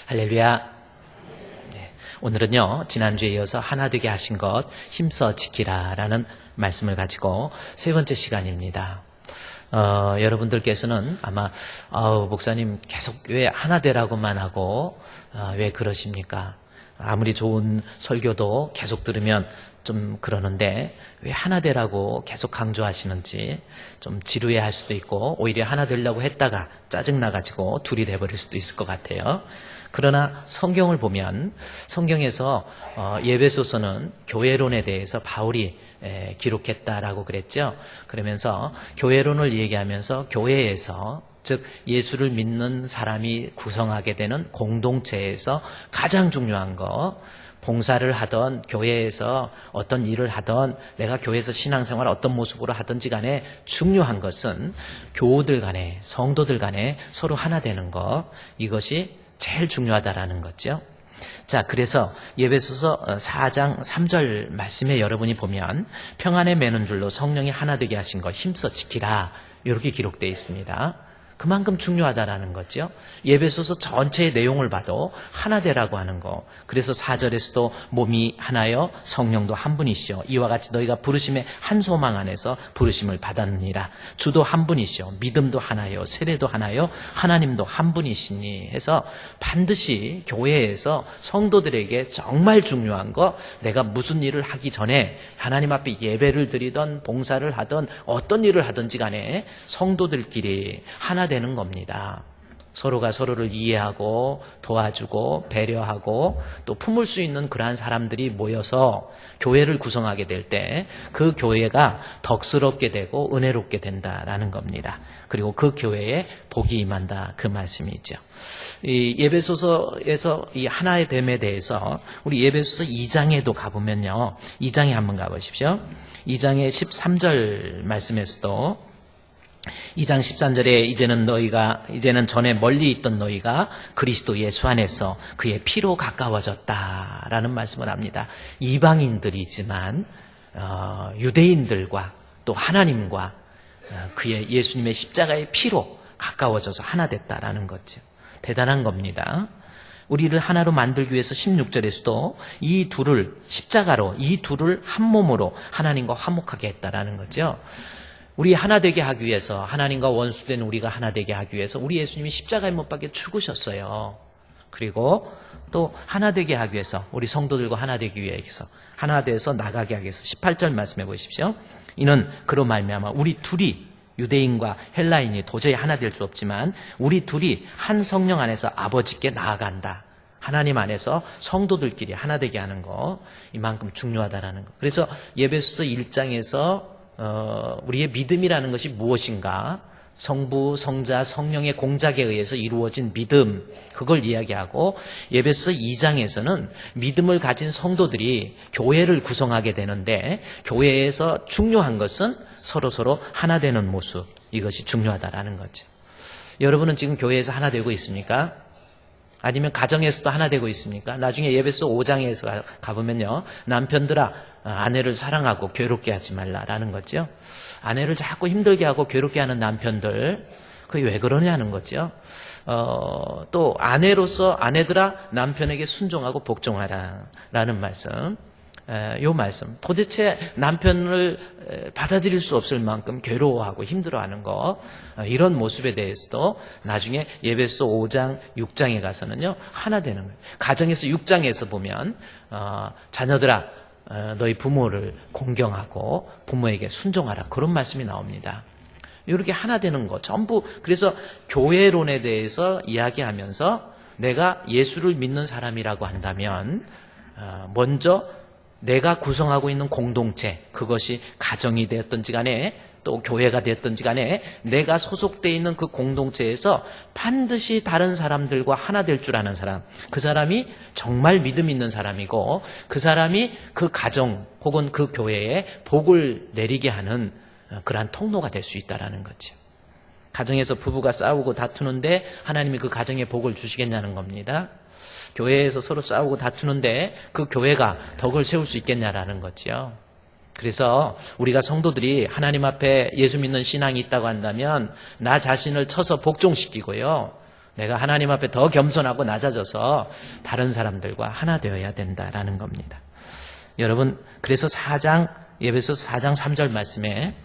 할렐루야. 네, 오늘은요, 지난주에 이어서 하나 되게 하신 것 힘써 지키라 라는 말씀을 가지고 세 번째 시간입니다. 여러분들께서는 아마 목사님 계속 왜 하나 되라고만 하고 왜 그러십니까? 아무리 좋은 설교도 계속 들으면 좀 그러는데 왜 하나 되라고 계속 강조하시는지 좀 지루해할 수도 있고 오히려 하나 되려고 했다가 짜증나가지고 둘이 돼버릴 수도 있을 것 같아요. 그러나 성경을 보면 성경에서 예배소서는 교회론에 대해서 바울이 기록했다라고 그랬죠. 그러면서 교회론을 얘기하면서 교회에서 즉 예수를 믿는 사람이 구성하게 되는 공동체에서 가장 중요한 거, 봉사를 하던 교회에서 어떤 일을 하던 내가 교회에서 신앙생활 어떤 모습으로 하든지 간에 중요한 것은 교우들 간에 성도들 간에 서로 하나 되는 것, 이것이 제일 중요하다라는 거죠. 자, 그래서 예배소서 4장 3절 말씀에 여러분이 보면 평안에 매는 줄로 성령이 하나 되게 하신 것 힘써 지키라 이렇게 기록되어 있습니다. 그만큼 중요하다라는 거죠. 예배소서 전체의 내용을 봐도 하나 되라고 하는 거. 그래서 4절에서도 몸이 하나여 성령도 한 분이시오. 이와 같이 너희가 부르심의 한 소망 안에서 부르심을 받았느니라. 주도 한 분이시오. 믿음도 하나요. 세례도 하나요. 하나님도 한 분이시니 해서 반드시 교회에서 성도들에게 정말 중요한 거, 내가 무슨 일을 하기 전에 하나님 앞에 예배를 드리던 봉사를 하던 어떤 일을 하든지 간에 성도들끼리 하나 되는 겁니다. 서로가 서로를 이해하고 도와주고 배려하고 또 품을 수 있는 그러한 사람들이 모여서 교회를 구성하게 될 때 그 교회가 덕스럽게 되고 은혜롭게 된다라는 겁니다. 그리고 그 교회에 복이 임한다, 그 말씀이죠. 이 예배소서에서 이 하나의 됨에 대해서 우리 예배소서 2장에도 가보면요, 2장에 한번 가보십시오. 2장의 13절 말씀에서도 2장 13절에 이제는 전에 멀리 있던 너희가 그리스도 예수 안에서 그의 피로 가까워졌다라는 말씀을 합니다. 이방인들이지만 유대인들과 또 하나님과 그의 예수님의 십자가의 피로 가까워져서 하나 됐다라는 거죠. 대단한 겁니다. 우리를 하나로 만들기 위해서 16절에서도 이 둘을 십자가로, 이 둘을 한 몸으로 하나님과 화목하게 했다라는 거죠. 우리 하나 되게 하기 위해서, 하나님과 원수된 우리가 하나 되게 하기 위해서 우리 예수님이 십자가에 못 박혀 죽으셨어요. 그리고 또 하나 되게 하기 위해서 우리 성도들과 하나 되기 위해서 하나 돼서 나가게 하기 위해서 18절 말씀해 보십시오. 이는 그로 말미암아 우리 둘이, 유대인과 헬라인이 도저히 하나 될 수 없지만 우리 둘이 한 성령 안에서 아버지께 나아간다. 하나님 안에서 성도들끼리 하나 되게 하는 거, 이만큼 중요하다라는 거. 그래서 예배소서 1장에서 우리의 믿음이라는 것이 무엇인가? 성부, 성자, 성령의 공작에 의해서 이루어진 믿음, 그걸 이야기하고 예배소서 2장에서는 믿음을 가진 성도들이 교회를 구성하게 되는데 교회에서 중요한 것은 서로 하나 되는 모습, 이것이 중요하다라는 거죠. 여러분은 지금 교회에서 하나 되고 있습니까? 아니면 가정에서도 하나 되고 있습니까? 나중에 예배소 5장에서 가보면요, 남편들아 아내를 사랑하고 괴롭게 하지 말라라는 거죠. 아내를 자꾸 힘들게 하고 괴롭게 하는 남편들, 그게 왜 그러냐는 거죠. 또 아내로서 아내들아 남편에게 순종하고 복종하라라는 말씀. 요 말씀, 도대체 남편을 받아들일 수 없을 만큼 괴로워하고 힘들어하는 거, 이런 모습에 대해서도 나중에 예배소 5장, 6장에 가서는요 하나 되는 거예요. 가정에서 6장에서 보면 자녀들아 너희 부모를 공경하고 부모에게 순종하라, 그런 말씀이 나옵니다. 이렇게 하나 되는 거 전부. 그래서 교회론에 대해서 이야기하면서 내가 예수를 믿는 사람이라고 한다면 먼저 내가 구성하고 있는 공동체, 그것이 가정이 되었든지 간에 또 교회가 되었든지 간에 내가 소속되어 있는 그 공동체에서 반드시 다른 사람들과 하나 될 줄 아는 사람, 그 사람이 정말 믿음 있는 사람이고 그 사람이 그 가정 혹은 그 교회에 복을 내리게 하는 그러한 통로가 될 수 있다는 거죠. 가정에서 부부가 싸우고 다투는데 하나님이 그 가정에 복을 주시겠냐는 겁니다. 교회에서 서로 싸우고 다투는데 그 교회가 덕을 세울 수 있겠냐라는 거지요. 그래서 우리가 성도들이 하나님 앞에 예수 믿는 신앙이 있다고 한다면 나 자신을 쳐서 복종시키고요, 내가 하나님 앞에 더 겸손하고 낮아져서 다른 사람들과 하나 되어야 된다라는 겁니다. 여러분, 그래서 에베소서 4장 3절 말씀에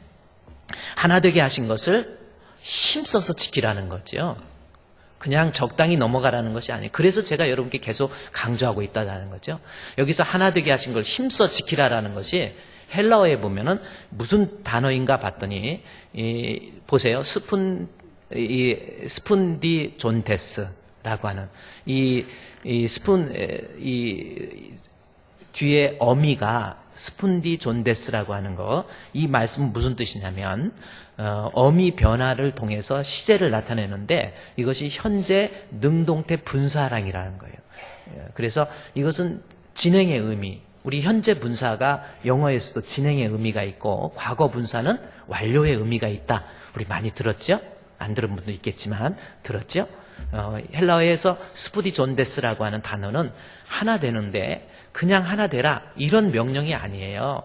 하나 되게 하신 것을 힘써서 지키라는 거죠. 그냥 적당히 넘어가라는 것이 아니에요. 그래서 제가 여러분께 계속 강조하고 있다는 거죠. 여기서 하나 되게 하신 걸 힘써 지키라라는 것이 헬라어에 보면은 무슨 단어인가 봤더니 보세요. 스푼디존데스라고 하는 이 뒤에 어미가 스푼디존데스라고 하는 거, 이 말씀은 무슨 뜻이냐면 어미 변화를 통해서 시제를 나타내는데 이것이 현재 능동태 분사랑이라는 거예요. 그래서 이것은 진행의 의미, 우리 현재 분사가 영어에서도 진행의 의미가 있고 과거 분사는 완료의 의미가 있다. 우리 많이 들었죠? 안 들은 분도 있겠지만 들었죠? 헬라어에서 스푸디존데스라고 하는 단어는 하나 되는데 그냥 하나 되라 이런 명령이 아니에요.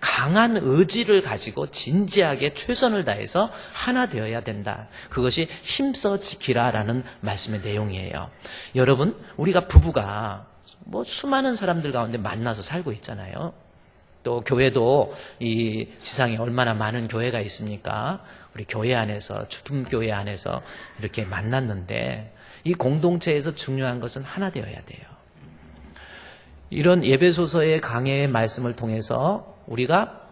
강한 의지를 가지고 진지하게 최선을 다해서 하나 되어야 된다. 그것이 힘써 지키라라는 말씀의 내용이에요. 여러분, 우리가 부부가 수많은 사람들 가운데 만나서 살고 있잖아요. 또 교회도 이 지상에 얼마나 많은 교회가 있습니까? 우리 교회 안에서, 주품교회 안에서 이렇게 만났는데 이 공동체에서 중요한 것은 하나 되어야 돼요. 이런 예배소서의 강해의 말씀을 통해서 우리가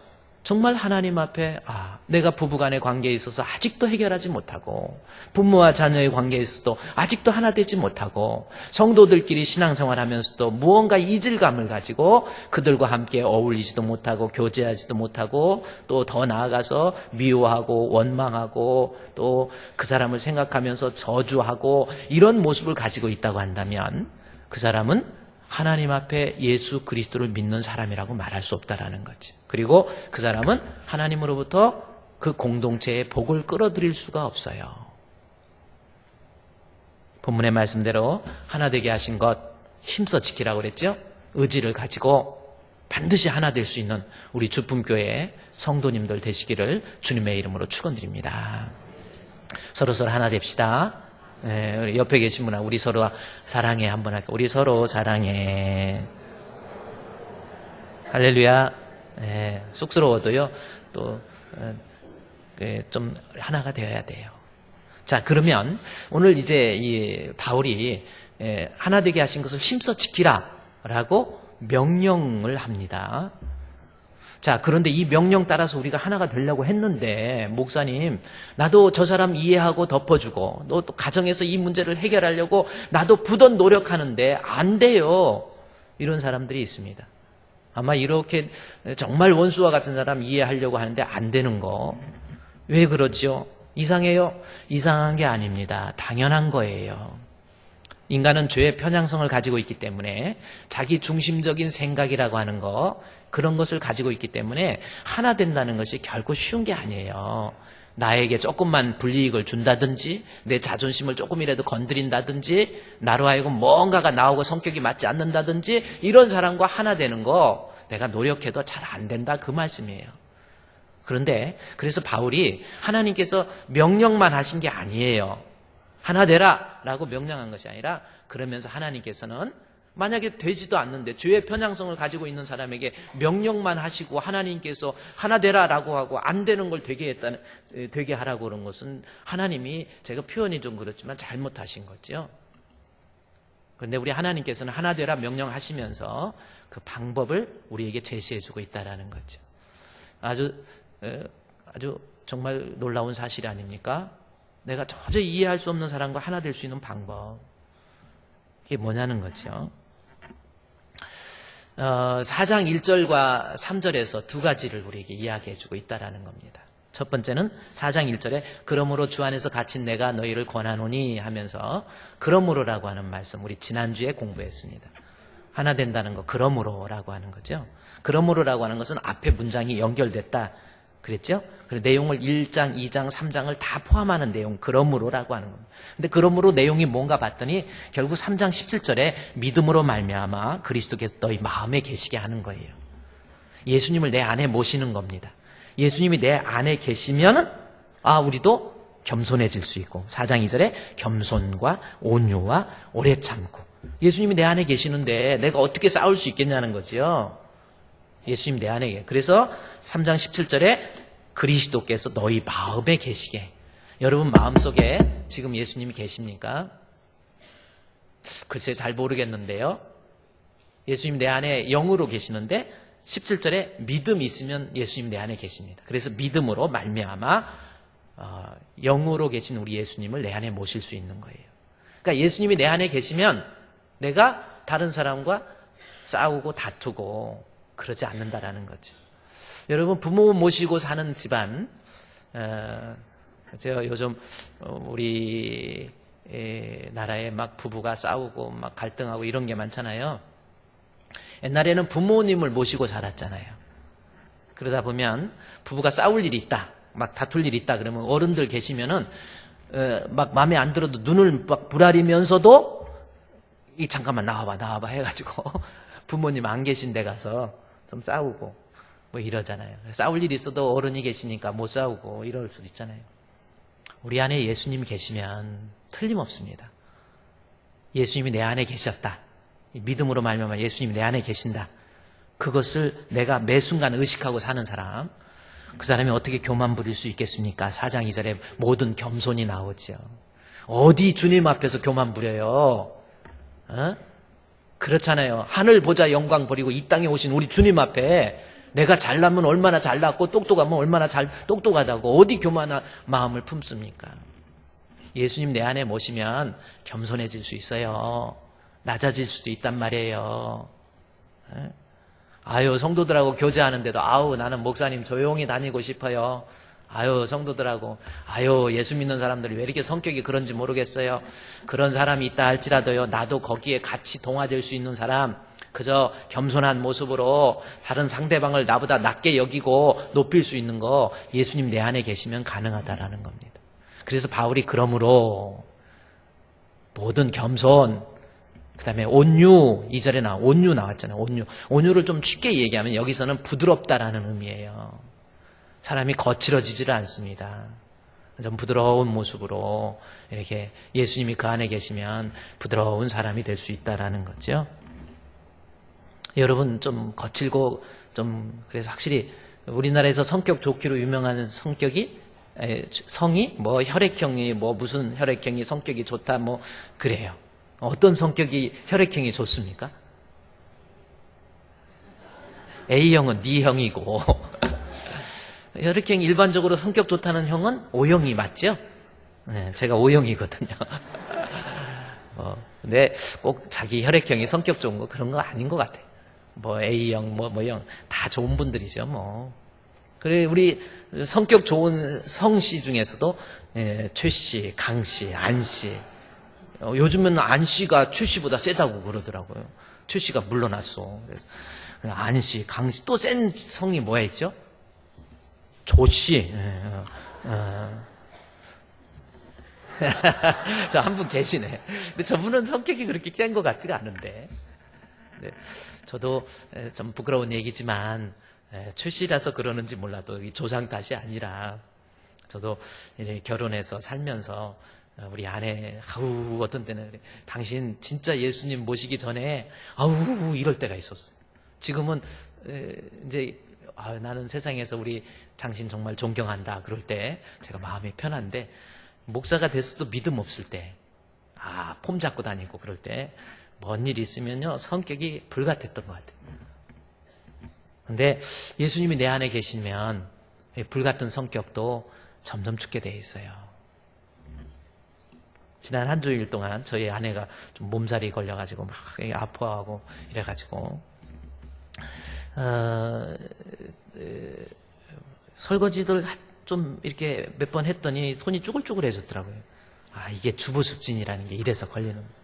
정말 하나님 앞에 내가 부부간의 관계에 있어서 아직도 해결하지 못하고 부모와 자녀의 관계에 있어서도 아직도 하나 되지 못하고 성도들끼리 신앙생활하면서도 무언가 이질감을 가지고 그들과 함께 어울리지도 못하고 교제하지도 못하고 또 더 나아가서 미워하고 원망하고 또 그 사람을 생각하면서 저주하고 이런 모습을 가지고 있다고 한다면 그 사람은 하나님 앞에 예수 그리스도를 믿는 사람이라고 말할 수 없다라는 거지. 그리고 그 사람은 하나님으로부터 그 공동체의 복을 끌어들일 수가 없어요. 본문의 말씀대로 하나 되게 하신 것 힘써 지키라고 그랬죠? 의지를 가지고 반드시 하나 될 수 있는 우리 주품교회 성도님들 되시기를 주님의 이름으로 축원드립니다. 서로서로 하나 됩시다. 네, 옆에 계신 분아 우리 서로 사랑해 한번 할게요. 우리 서로 사랑해. 할렐루야. 네, 쑥스러워도요. 또 좀 하나가 되어야 돼요. 자, 그러면 오늘 이제 이 바울이 하나 되게 하신 것을 힘써 지키라라고 명령을 합니다. 자, 그런데 이 명령 따라서 우리가 하나가 되려고 했는데 목사님, 나도 저 사람 이해하고 덮어주고 또 가정에서 이 문제를 해결하려고 나도 부던 노력하는데 안 돼요. 이런 사람들이 있습니다. 아마 이렇게 정말 원수와 같은 사람 이해하려고 하는데 안 되는 거. 왜 그러죠? 이상해요? 이상한 게 아닙니다. 당연한 거예요. 인간은 죄의 편향성을 가지고 있기 때문에 자기 중심적인 생각이라고 하는 거, 그런 것을 가지고 있기 때문에 하나 된다는 것이 결코 쉬운 게 아니에요. 나에게 조금만 불이익을 준다든지 내 자존심을 조금이라도 건드린다든지 나로 하여금 뭔가가 나오고 성격이 맞지 않는다든지 이런 사람과 하나 되는 거 내가 노력해도 잘 안 된다 그 말씀이에요. 그런데 그래서 바울이 하나님께서 명령만 하신 게 아니에요. 하나 되라 라고 명령한 것이 아니라 그러면서 하나님께서는 만약에 되지도 않는데 죄의 편향성을 가지고 있는 사람에게 명령만 하시고 하나님께서 하나 되라라고 하고 안 되는 걸 되게 하라고 그런 것은 하나님이 제가 표현이 좀 그렇지만 잘못하신 거죠. 그런데 우리 하나님께서는 하나 되라 명령하시면서 그 방법을 우리에게 제시해주고 있다라는 거죠. 아주 정말 놀라운 사실 아닙니까? 내가 도저히 이해할 수 없는 사람과 하나 될 수 있는 방법. 이게 뭐냐는 거죠. 4장 1절과 3절에서 두 가지를 우리에게 이야기해 주고 있다라는 겁니다. 첫 번째는 4장 1절에 그러므로 주 안에서 갇힌 내가 너희를 권하노니 하면서 그러므로라고 하는 말씀 우리 지난주에 공부했습니다. 하나 된다는 거 그러므로라고 하는 거죠. 그러므로라고 하는 것은 앞에 문장이 연결됐다 그랬죠? 그 내용을 1장, 2장, 3장을 다 포함하는 내용 그러므로라고 하는 겁니다. 근데 그러므로 내용이 뭔가 봤더니 결국 3장 17절에 믿음으로 말미암아 그리스도께서 너희 마음에 계시게 하는 거예요. 예수님을 내 안에 모시는 겁니다. 예수님이 내 안에 계시면 우리도 겸손해질 수 있고 4장 2절에 겸손과 온유와 오래 참고 예수님이 내 안에 계시는데 내가 어떻게 싸울 수 있겠냐는 거죠. 예수님 내 안에. 그래서 3장 17절에 그리스도께서 너희 마음에 계시게. 여러분 마음속에 지금 예수님이 계십니까? 글쎄 잘 모르겠는데요. 예수님 내 안에 영으로 계시는데 17절에 믿음이 있으면 예수님 내 안에 계십니다. 그래서 믿음으로 말미암아 영으로 계신 우리 예수님을 내 안에 모실 수 있는 거예요. 그러니까 예수님이 내 안에 계시면 내가 다른 사람과 싸우고 다투고 그러지 않는다라는 거죠. 여러분 부모 모시고 사는 집안, 제가 요즘 우리 나라에 막 부부가 싸우고 막 갈등하고 이런 게 많잖아요. 옛날에는 부모님을 모시고 살았잖아요. 그러다 보면 부부가 싸울 일이 있다, 막 다툴 일이 있다 그러면 어른들 계시면은 막 마음에 안 들어도 눈을 막 부라리면서도 잠깐만 나와봐 해가지고 부모님 안 계신 데 가서 좀 싸우고 뭐 이러잖아요. 싸울 일이 있어도 어른이 계시니까 못 싸우고 이럴 수도 있잖아요. 우리 안에 예수님이 계시면 틀림없습니다. 예수님이 내 안에 계셨다. 믿음으로 말미암아 예수님이 내 안에 계신다. 그것을 내가 매 순간 의식하고 사는 사람, 그 사람이 어떻게 교만 부릴 수 있겠습니까? 4장 2절에 모든 겸손이 나오죠. 어디 주님 앞에서 교만 부려요? 그렇잖아요. 하늘 보자 영광 버리고 이 땅에 오신 우리 주님 앞에 내가 잘나면 얼마나 잘났고 똑똑하면 얼마나 똑똑하다고 어디 교만한 마음을 품습니까? 예수님 내 안에 모시면 겸손해질 수 있어요. 낮아질 수도 있단 말이에요. 아유 성도들하고 교제하는데도 아우 나는 목사님 조용히 다니고 싶어요. 아유 성도들하고 아유 예수 믿는 사람들이 왜 이렇게 성격이 그런지 모르겠어요. 그런 사람이 있다 할지라도요 나도 거기에 같이 동화될 수 있는 사람, 그저 겸손한 모습으로 다른 상대방을 나보다 낮게 여기고 높일 수 있는 거 예수님 내 안에 계시면 가능하다라는 겁니다. 그래서 바울이 그러므로 모든 겸손, 그 다음에 온유, 2절에 온유 나왔잖아요. 온유를 좀 쉽게 얘기하면 여기서는 부드럽다라는 의미예요. 사람이 거칠어지지를 않습니다. 좀 부드러운 모습으로 이렇게 예수님이 그 안에 계시면 부드러운 사람이 될 수 있다라는 거죠. 여러분 좀 거칠고 좀 그래서 확실히 우리나라에서 성격 좋기로 유명한 성이 뭐 혈액형이 뭐 무슨 혈액형이 성격이 좋다 뭐 그래요. 어떤 성격이 혈액형이 좋습니까? A형은 네 형이고 혈액형이 일반적으로 성격 좋다는 형은 O형이 맞죠? 네, 제가 O형이거든요. 근데 꼭 자기 혈액형이 성격 좋은 거 그런 거 아닌 것 같아요. 뭐 A형, 뭐형 다 좋은 분들이죠. 뭐 그래 우리 성격 좋은 성씨 중에서도 최씨, 강씨, 안씨. 요즘은 안씨가 최씨보다 세다고 그러더라고요. 최씨가 물러났어. 그래서 안씨, 강씨 또 센 성이 뭐야 있죠? 조씨. 저 한 분 계시네. 근데 저분은 성격이 그렇게 센 것 같지가 않은데. 네, 저도 좀 부끄러운 얘기지만 출시라서 그러는지 몰라도 이 조상 탓이 아니라 저도 결혼해서 살면서 우리 아내 아우 어떤 때는 당신 진짜 예수님 모시기 전에 아우 이럴 때가 있었어요. 지금은 이제 나는 세상에서 우리 당신 정말 존경한다 그럴 때 제가 마음이 편한데 목사가 됐어도 믿음 없을 때 폼 잡고 다니고 그럴 때 뭔 일 있으면요 성격이 불같았던 것 같아요. 근데 예수님이 내 안에 계시면 불같은 성격도 점점 죽게 돼 있어요. 지난 한 주일 동안 저희 아내가 좀 몸살이 걸려가지고 막 아파하고 이래가지고 설거지들 좀 이렇게 몇 번 했더니 손이 쭈글쭈글해졌더라고요. 이게 주부습진이라는 게 이래서 걸리는 거예요.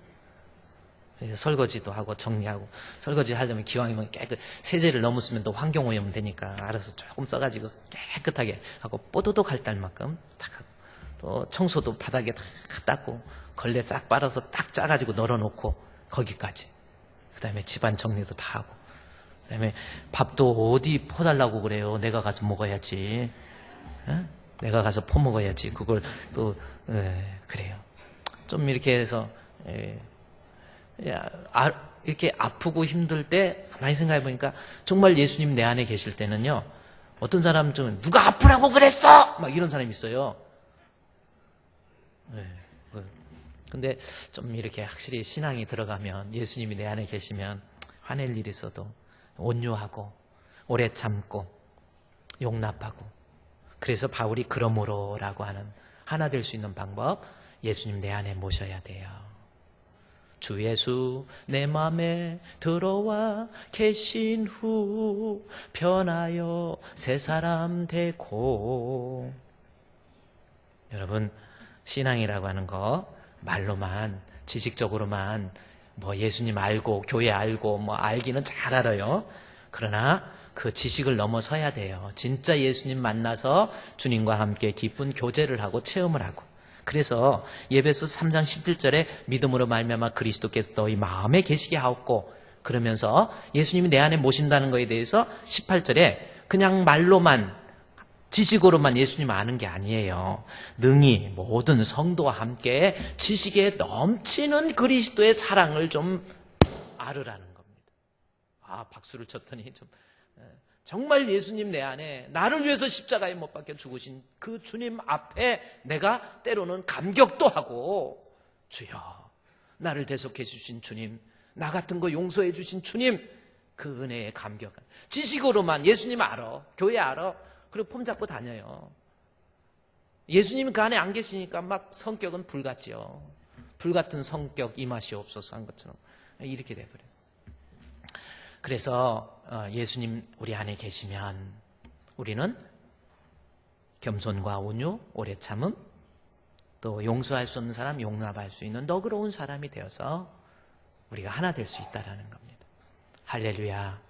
그래서 설거지도 하고 정리하고 설거지 하려면 기왕이면 세제를 너무 쓰면 또 환경오염 되니까 알아서 조금 써가지고 깨끗하게 하고 뽀도독 할 때만큼 딱 하고 또 청소도 바닥에 다 닦고 걸레 싹 빨아서 딱 짜가지고 널어놓고 거기까지 그 다음에 집안 정리도 다 하고 그 다음에 밥도 어디 퍼달라고 그래요. 내가 가서 먹어야지. 내가 가서 퍼먹어야지. 그걸 또 그래요. 좀 이렇게 해서 이렇게 아프고 힘들 때 가만히 생각해 보니까 정말 예수님 내 안에 계실 때는요. 어떤 사람은 좀 누가 아프라고 그랬어? 막 이런 사람이 있어요. 근데 좀 이렇게 확실히 신앙이 들어가면 예수님이 내 안에 계시면 화낼 일이 있어도 온유하고 오래 참고 용납하고 그래서 바울이 그러므로라고 하는 하나 될 수 있는 방법 예수님 내 안에 모셔야 돼요. 주 예수 내 맘에 들어와 계신 후 변하여 새 사람 되고 여러분 신앙이라고 하는 거 말로만 지식적으로만 뭐 예수님 알고 교회 알고 뭐 알기는 잘 알아요. 그러나 그 지식을 넘어서야 돼요. 진짜 예수님 만나서 주님과 함께 기쁜 교제를 하고 체험을 하고 그래서 예배소 3장 17절에 믿음으로 말미암아 그리스도께서 너희 마음에 계시게 하옵고 그러면서 예수님이 내 안에 모신다는 것에 대해서 18절에 그냥 말로만 지식으로만 예수님 아는 게 아니에요. 능히 모든 성도와 함께 지식에 넘치는 그리스도의 사랑을 좀 알으라는 겁니다. 박수를 쳤더니 좀 정말 예수님 내 안에 나를 위해서 십자가에 못 박혀 죽으신 그 주님 앞에 내가 때로는 감격도 하고 주여 나를 대속해 주신 주님 나 같은 거 용서해 주신 주님 그 은혜에 감격한 지식으로만 예수님 알아 교회 알아 그리고 폼 잡고 다녀요. 예수님은 그 안에 안 계시니까 막 성격은 불같지요. 불같은 성격 임하시옵소서 한 것처럼 이렇게 돼버려요. 그래서 예수님 우리 안에 계시면 우리는 겸손과 온유, 오래 참음, 또 용서할 수 없는 사람 용납할 수 있는 너그러운 사람이 되어서 우리가 하나 될 수 있다는 겁니다. 할렐루야.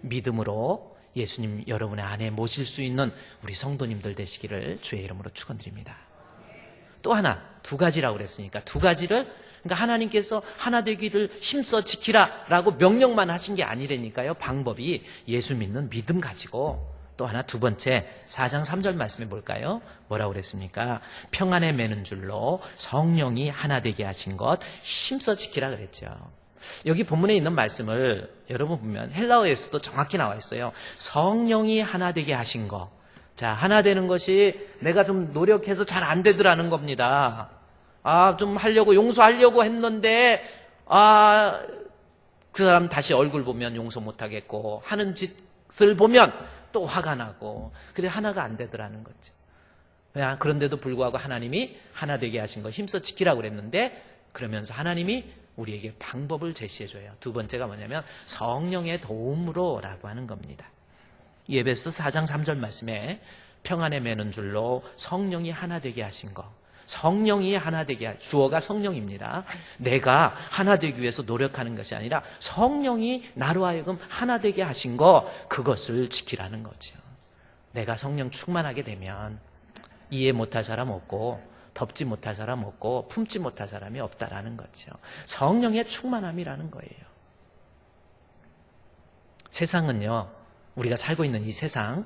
믿음으로 예수님 여러분의 안에 모실 수 있는 우리 성도님들 되시기를 주의 이름으로 축원드립니다. 또 하나, 두 가지라고 그랬으니까 두 가지를 그러니까 하나님께서 하나 되기를 힘써 지키라라고 명령만 하신 게 아니라니까요. 방법이 예수 믿는 믿음 가지고 또 하나 두 번째 4장 3절 말씀해 볼까요? 뭐라고 그랬습니까? 평안에 매는 줄로 성령이 하나 되게 하신 것 힘써 지키라 그랬죠. 여기 본문에 있는 말씀을 여러분 보면 헬라어에서도 정확히 나와 있어요. 성령이 하나 되게 하신 거. 자, 하나 되는 것이 내가 좀 노력해서 잘 안 되더라는 겁니다. 좀 하려고 용서하려고 했는데 그 사람 다시 얼굴 보면 용서 못 하겠고 하는 짓을 보면 또 화가 나고 그래 하나가 안 되더라는 거죠. 그런데도 불구하고 하나님이 하나 되게 하신 거 힘써 지키라고 그랬는데 그러면서 하나님이 우리에게 방법을 제시해줘요. 두 번째가 뭐냐면 성령의 도움으로라고 하는 겁니다. 에베소 4장 3절 말씀에 평안에 매는 줄로 성령이 하나 되게 하신 거. 성령이 하나 되게 주어가 성령입니다. 내가 하나 되기 위해서 노력하는 것이 아니라 성령이 나로 하여금 하나 되게 하신 거 그것을 지키라는 거죠. 내가 성령 충만하게 되면 이해 못할 사람 없고 덮지 못할 사람 없고 품지 못할 사람이 없다라는 거죠. 성령의 충만함이라는 거예요. 세상은요, 우리가 살고 있는 이 세상,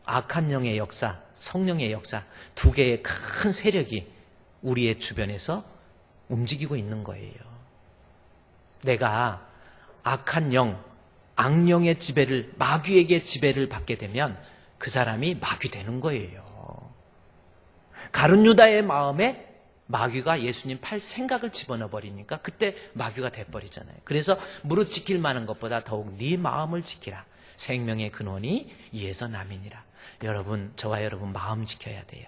악한 영의 역사, 성령의 역사, 두 개의 큰 세력이 우리의 주변에서 움직이고 있는 거예요. 내가 악한 영, 악령의 지배를, 마귀에게 지배를 받게 되면 그 사람이 마귀 되는 거예요. 가룟 유다의 마음에 마귀가 예수님 팔 생각을 집어넣어 버리니까 그때 마귀가 돼버리잖아요. 그래서 무릇 지킬 만한 것보다 더욱 네 마음을 지키라. 생명의 근원이 이에서 남이니라. 여러분, 저와 여러분 마음 지켜야 돼요.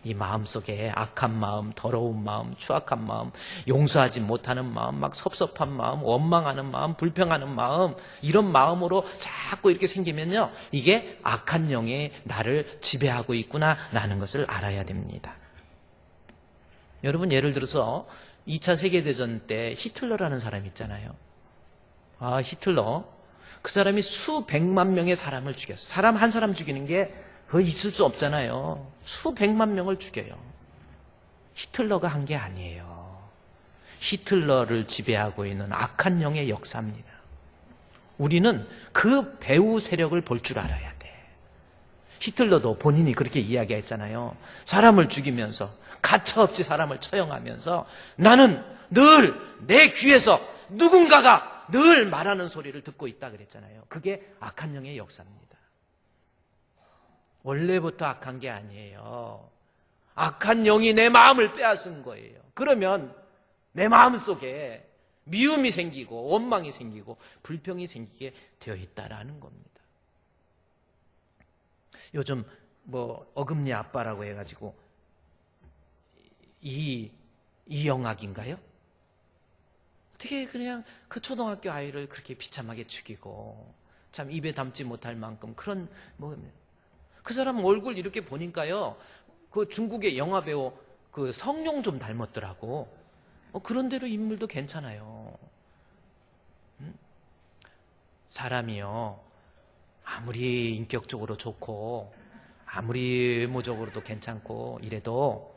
이 마음속에 악한 마음, 더러운 마음, 추악한 마음, 용서하지 못하는 마음, 막 섭섭한 마음, 원망하는 마음, 불평하는 마음, 이런 마음으로 자꾸 이렇게 생기면요, 이게 악한 영이 나를 지배하고 있구나라는 것을 알아야 됩니다. 여러분, 예를 들어서 2차 세계대전 때 히틀러라는 사람이 있잖아요. 히틀러. 그 사람이 수백만 명의 사람을 죽였어요. 사람 한 사람 죽이는 게 거의 있을 수 없잖아요. 수백만 명을 죽여요. 히틀러가 한 게 아니에요. 히틀러를 지배하고 있는 악한 영의 역사입니다. 우리는 그 배후 세력을 볼 줄 알아야 돼. 히틀러도 본인이 그렇게 이야기했잖아요. 사람을 죽이면서 가차없이 사람을 처형하면서 나는 늘 내 귀에서 누군가가 늘 말하는 소리를 듣고 있다 그랬잖아요. 그게 악한 영의 역사입니다. 원래부터 악한 게 아니에요. 악한 영이 내 마음을 빼앗은 거예요. 그러면 내 마음 속에 미움이 생기고 원망이 생기고 불평이 생기게 되어 있다라는 겁니다. 요즘 어금니 아빠라고 해가지고 이영학인가요? 어떻게 그냥 그 초등학교 아이를 그렇게 비참하게 죽이고 참 입에 담지 못할 만큼 그런 그 사람 얼굴 이렇게 보니까요. 그 중국의 영화배우 그 성룡 좀 닮았더라고. 그런 대로 인물도 괜찮아요. 사람이요. 아무리 인격적으로 좋고 아무리 외모적으로도 괜찮고 이래도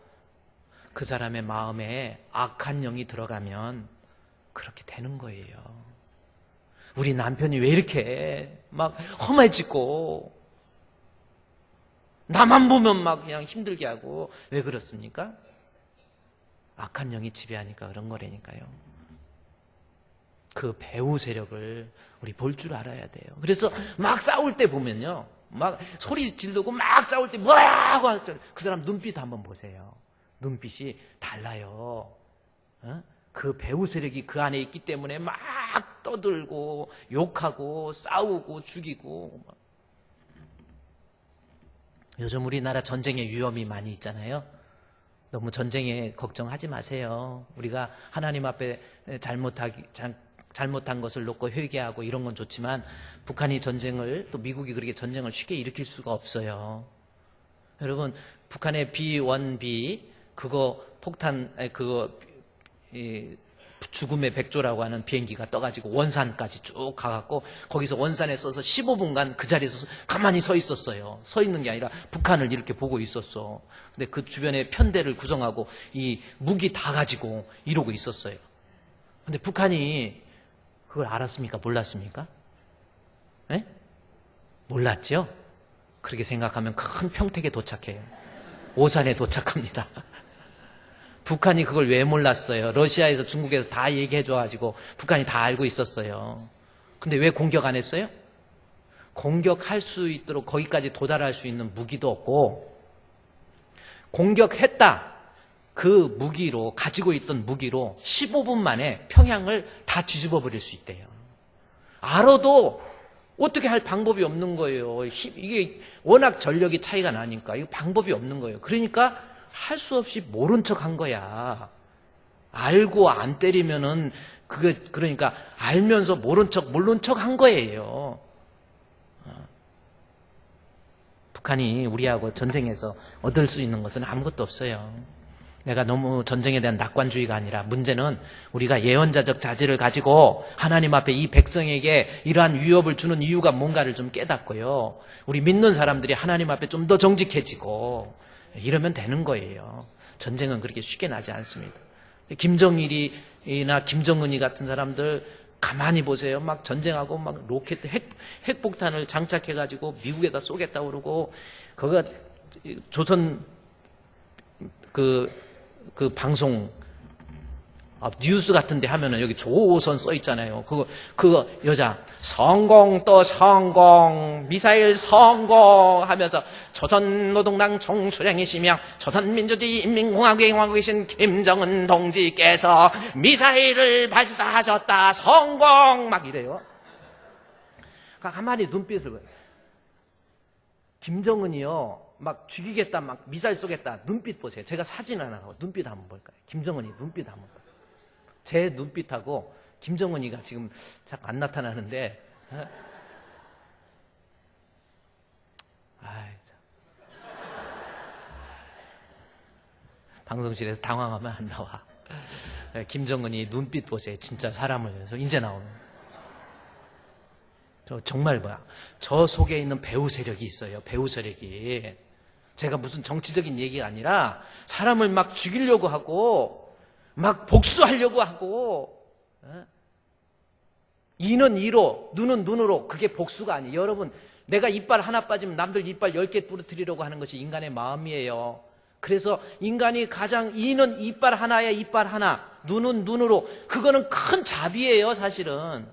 그 사람의 마음에 악한 영이 들어가면 그렇게 되는 거예요. 우리 남편이 왜 이렇게 막 험해지고 나만 보면 막 그냥 힘들게 하고 왜 그렇습니까? 악한 영이 지배하니까 그런 거라니까요. 그 배후 세력을 우리 볼 줄 알아야 돼요. 그래서 막 싸울 때 보면요. 막 소리 지르고 막 싸울 때 뭐야 하고 할 때 그 사람 눈빛 한번 보세요. 눈빛이 달라요. 그 배후 세력이 그 안에 있기 때문에 막 떠들고 욕하고 싸우고 죽이고. 요즘 우리나라 전쟁의 위험이 많이 있잖아요. 너무 전쟁에 걱정하지 마세요. 우리가 하나님 앞에 잘못한 것을 놓고 회개하고 이런 건 좋지만 북한이 전쟁을 또 미국이 그렇게 전쟁을 쉽게 일으킬 수가 없어요. 여러분 북한의 B-1B 그거 폭탄 죽음의 백조라고 하는 비행기가 떠가지고 원산까지 쭉 가갖고 거기서 원산에 서서 15분간 그 자리에서 가만히 서 있었어요. 서 있는 게 아니라 북한을 이렇게 보고 있었어. 근데 그 주변에 편대를 구성하고 이 무기 다 가지고 이러고 있었어요. 근데 북한이 그걸 알았습니까? 몰랐습니까? 네? 몰랐죠? 그렇게 생각하면 큰 평택에 도착해요. 오산에 도착합니다. 북한이 그걸 왜 몰랐어요? 러시아에서 중국에서 다 얘기해줘가지고 북한이 다 알고 있었어요. 근데 왜 공격 안 했어요? 공격할 수 있도록 거기까지 도달할 수 있는 무기도 없고 공격했다. 그 무기로 가지고 있던 무기로 15분 만에 평양을 다 뒤집어 버릴 수 있대요. 알아도 어떻게 할 방법이 없는 거예요. 이게 워낙 전력이 차이가 나니까 이거 방법이 없는 거예요. 그러니까 할 수 없이 모른 척 한 거야. 알고 안 때리면은 그러니까 알면서 모른 척 한 거예요. 북한이 우리하고 전쟁에서 얻을 수 있는 것은 아무것도 없어요. 내가 너무 전쟁에 대한 낙관주의가 아니라 문제는 우리가 예언자적 자질을 가지고 하나님 앞에 이 백성에게 이러한 위협을 주는 이유가 뭔가를 좀 깨닫고요. 우리 믿는 사람들이 하나님 앞에 좀 더 정직해지고 이러면 되는 거예요. 전쟁은 그렇게 쉽게 나지 않습니다. 김정일이나 김정은이 같은 사람들 가만히 보세요. 막 전쟁하고 막 로켓 핵폭탄을 장착해가지고 미국에다 쏘겠다고 그러고 그거 조선 그 방송 뉴스 같은데 하면은 여기 조선 써 있잖아요. 그거 여자 성공 또 성공 미사일 성공 하면서 조선노동당 총수령이시며 조선민주주의인민공화국에 계신 김정은 동지께서 미사일을 발사하셨다 성공 막 이래요. 가만히 눈빛을 봐요. 김정은이요 막 죽이겠다 막 미사일 쏘겠다 눈빛 보세요. 제가 사진 하나 하고 눈빛 한번 볼까요? 김정은이 눈빛 한번 볼까요? 제 눈빛하고 김정은이가 지금 자꾸 안 나타나는데 방송실에서 당황하면 안 나와. 김정은이 눈빛 보세요. 진짜 사람을 이제 나오는. 정말 저 속에 있는 배후 세력이 있어요. 배후 세력이. 제가 무슨 정치적인 얘기가 아니라 사람을 막 죽이려고 하고 막 복수하려고 하고 이는 이로 눈은 눈으로 그게 복수가 아니에요. 여러분 내가 이빨 하나 빠지면 남들 이빨 10개 부러뜨리려고 하는 것이 인간의 마음이에요. 그래서 인간이 가장 이는 이빨 하나에 이빨 하나, 눈은 눈으로. 그거는 큰 자비예요, 사실은.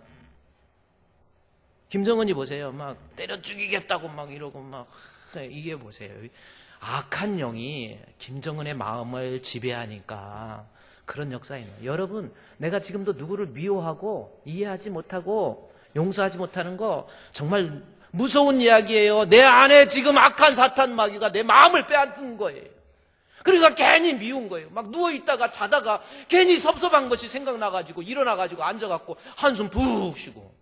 김정은이 보세요. 막 때려 죽이겠다고 막 이러고 막 이게 보세요. 악한 영이 김정은의 마음을 지배하니까 그런 역사가 있는 거예요. 여러분, 내가 지금도 누구를 미워하고 이해하지 못하고 용서하지 못하는 거 정말 무서운 이야기예요. 내 안에 지금 악한 사탄 마귀가 내 마음을 빼앗는 거예요. 그러니까 괜히 미운 거예요. 막 누워있다가 자다가 괜히 섭섭한 것이 생각나가지고 일어나가지고 앉아갖고 한숨 푹 쉬고.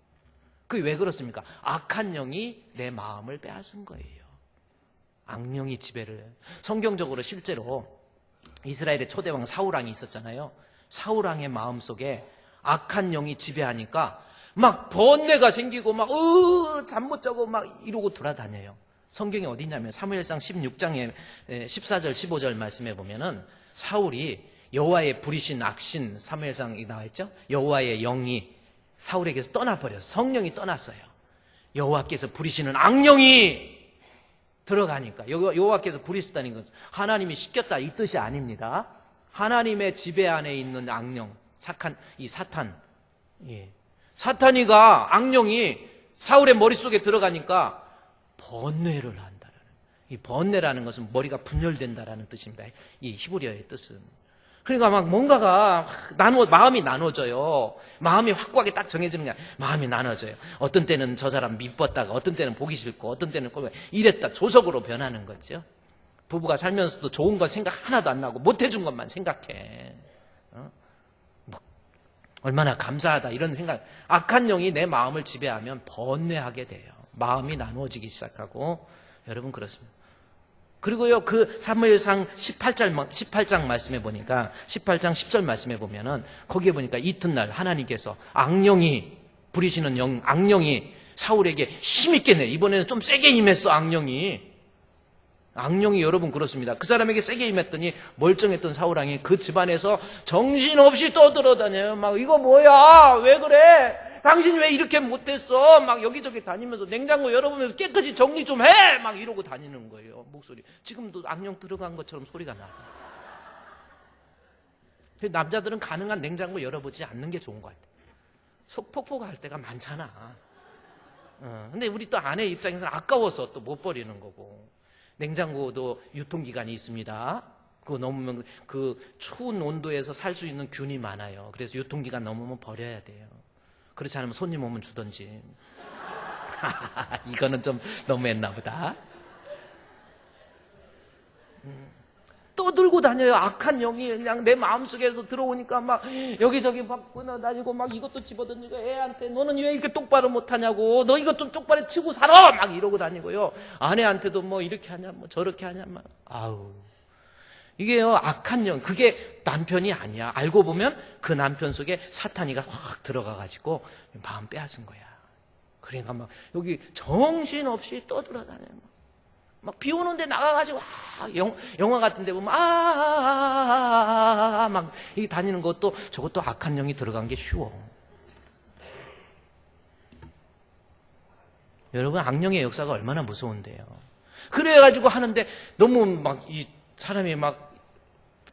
그게 왜 그렇습니까? 악한 영이 내 마음을 빼앗은 거예요. 악령이 지배를 해요. 성경적으로 실제로 이스라엘의 초대왕 사울왕이 있었잖아요. 사울왕의 마음속에 악한 영이 지배하니까 막 번뇌가 생기고 막 잠 못 자고 막 이러고 돌아다녀요. 성경이 어디냐면 사무엘상 16장에 14절 15절 말씀해 보면은 사울이 여호와의 부리신 악신, 사무엘상이 나와있죠. 여호와의 영이 사울에게서 떠나버렸어요. 성령이 떠났어요. 여호와께서 부리시는 악령이 들어가니까, 여호와께서 부리셨다는 건 하나님이 시켰다 이 뜻이 아닙니다. 하나님의 지배 안에 있는 악령, 이 사탄, 사탄이가 악령이 사울의 머릿속에 들어가니까 번뇌를 한다라는, 이 번뇌라는 것은 머리가 분열된다라는 뜻입니다. 이 히브리어의 뜻은. 그러니까 막 뭔가가 마음이 나눠져요. 마음이 확고하게 딱 정해지는 게 아니라 마음이 나눠져요. 어떤 때는 저 사람 미뻤다가, 어떤 때는 보기 싫고, 어떤 때는 이랬다 조석으로 변하는 거죠. 부부가 살면서도 좋은 거 생각 하나도 안 나고 못해준 것만 생각해. 얼마나 감사하다 이런 생각. 악한 영이 내 마음을 지배하면 번뇌하게 돼요. 마음이 나누어지기 시작하고. 여러분 그렇습니다. 그리고요, 그 사무엘상 18장 말씀해 보니까, 18장 10절 말씀해 보면은, 거기에 보니까 이튿날 하나님께서 악령이, 부리시는 영, 악령이 사울에게 힘있게 내. 이번에는 좀 세게 임했어, 악령이. 악령이 여러분 그렇습니다. 그 사람에게 세게 임했더니 멀쩡했던 사울왕이 그 집안에서 정신없이 떠들어다녀요. 막 이거 뭐야? 왜 그래? 당신 왜 이렇게 못했어? 막 여기저기 다니면서 냉장고 열어보면서 깨끗이 정리 좀 해! 막 이러고 다니는 거예요. 목소리. 지금도 악령 들어간 것처럼 소리가 나죠. 남자들은 가능한 냉장고 열어보지 않는 게 좋은 것 같아요. 속 폭폭할 때가 많잖아. 근데 우리 또 아내 입장에서는 아까워서 또 못 버리는 거고. 냉장고도 유통기간이 있습니다. 그거 넘으면 그 추운 온도에서 살 수 있는 균이 많아요. 그래서 유통기간 넘으면 버려야 돼요. 그렇지 않으면 손님 오면 주던지. 이거는 좀 너무했나 보다. 떠들고 다녀요. 악한 영이 그냥 내 마음속에서 들어오니까 막 여기저기 막 끊어다니고 막 이것도 집어던지고 애한테 너는 왜 이렇게 똑바로 못하냐고, 너 이것 좀 똑바로 치고 살아! 막 이러고 다니고요. 아내한테도 뭐 이렇게 하냐 뭐 저렇게 하냐 막. 아우, 이게요 악한 영. 그게 남편이 아니야. 알고 보면 그 남편 속에 사탄이가 확 들어가가지고 마음 빼앗은 거야. 그러니까 막 여기 정신없이 떠들어다녀요. 막 비 오는데 나가가지고 영화 같은 데 보면 막 이 다니는 것도 저것도 악한 영이 들어간 게 쉬워. 여러분 악령의 역사가 얼마나 무서운데요. 그래가지고 하는데 너무 막 이 사람이 막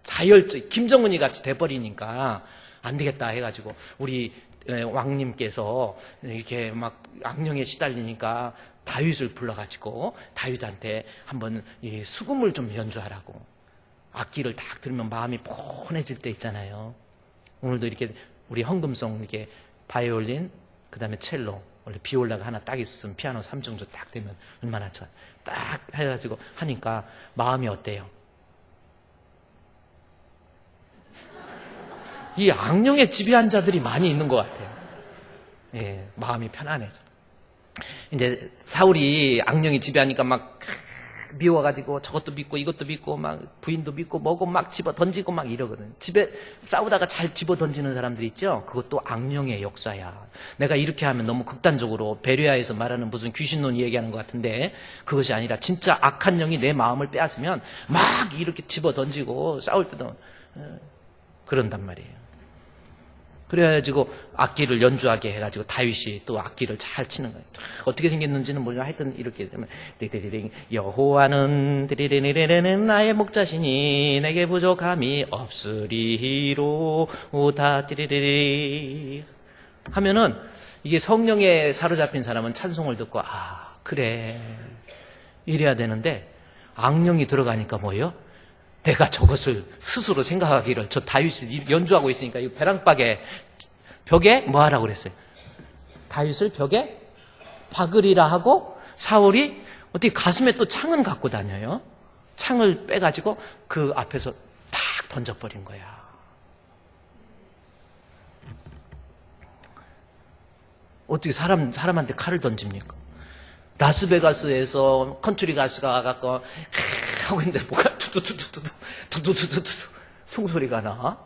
자열적 김정은이 같이 돼버리니까 안 되겠다 해가지고 우리 왕님께서 이렇게 막 악령에 시달리니까 다윗을 불러가지고 다윗한테 한번 이 수금을 좀 연주하라고. 악기를 딱 들으면 마음이 포근해질 때 있잖아요. 오늘도 이렇게 우리 헌금송 이렇게 바이올린, 그 다음에 첼로, 원래 비올라가 하나 딱 있으면 피아노 3정도 딱 되면 얼마나 좋아. 딱 해가지고 하니까 마음이 어때요? 이 악령에 지배한 자들이 많이 있는 것 같아요. 예, 마음이 편안해져. 이제 사울이 악령이 지배하니까 막 미워가지고 저것도 믿고 이것도 믿고 막 부인도 믿고 뭐고 막 집어 던지고 막 이러거든. 집에 싸우다가 잘 집어 던지는 사람들 있죠? 그것도 악령의 역사야. 내가 이렇게 하면 너무 극단적으로 베레아에서 말하는 무슨 귀신론 얘기하는 것 같은데 그것이 아니라 진짜 악한 영이 내 마음을 빼앗으면 막 이렇게 집어 던지고 싸울 때도 그런단 말이에요. 그래가지고 악기를 연주하게 해가지고 다윗이 또 악기를 잘 치는 거예요. 어떻게 생겼는지는 모르지만 하여튼 이렇게 되면 여호와는 나의 목자시니 내게 부족함이 없으리로다 하면은 이게 성령에 사로잡힌 사람은 찬송을 듣고 아 그래 이래야 되는데 악령이 들어가니까 뭐예요? 내가 저것을 스스로 생각하기를 저 다윗이 연주하고 있으니까 이 벽에 뭐 하라고 그랬어요? 다윗을 벽에 박으리라 하고 사울이 어떻게 가슴에 또 창을 갖고 다녀요? 창을 빼가지고 그 앞에서 탁 던져버린 거야. 어떻게 사람한테 칼을 던집니까? 라스베가스에서 컨트리 가수가 갖고 하고 있는데 뭐가 두두두두두 총소리가 나.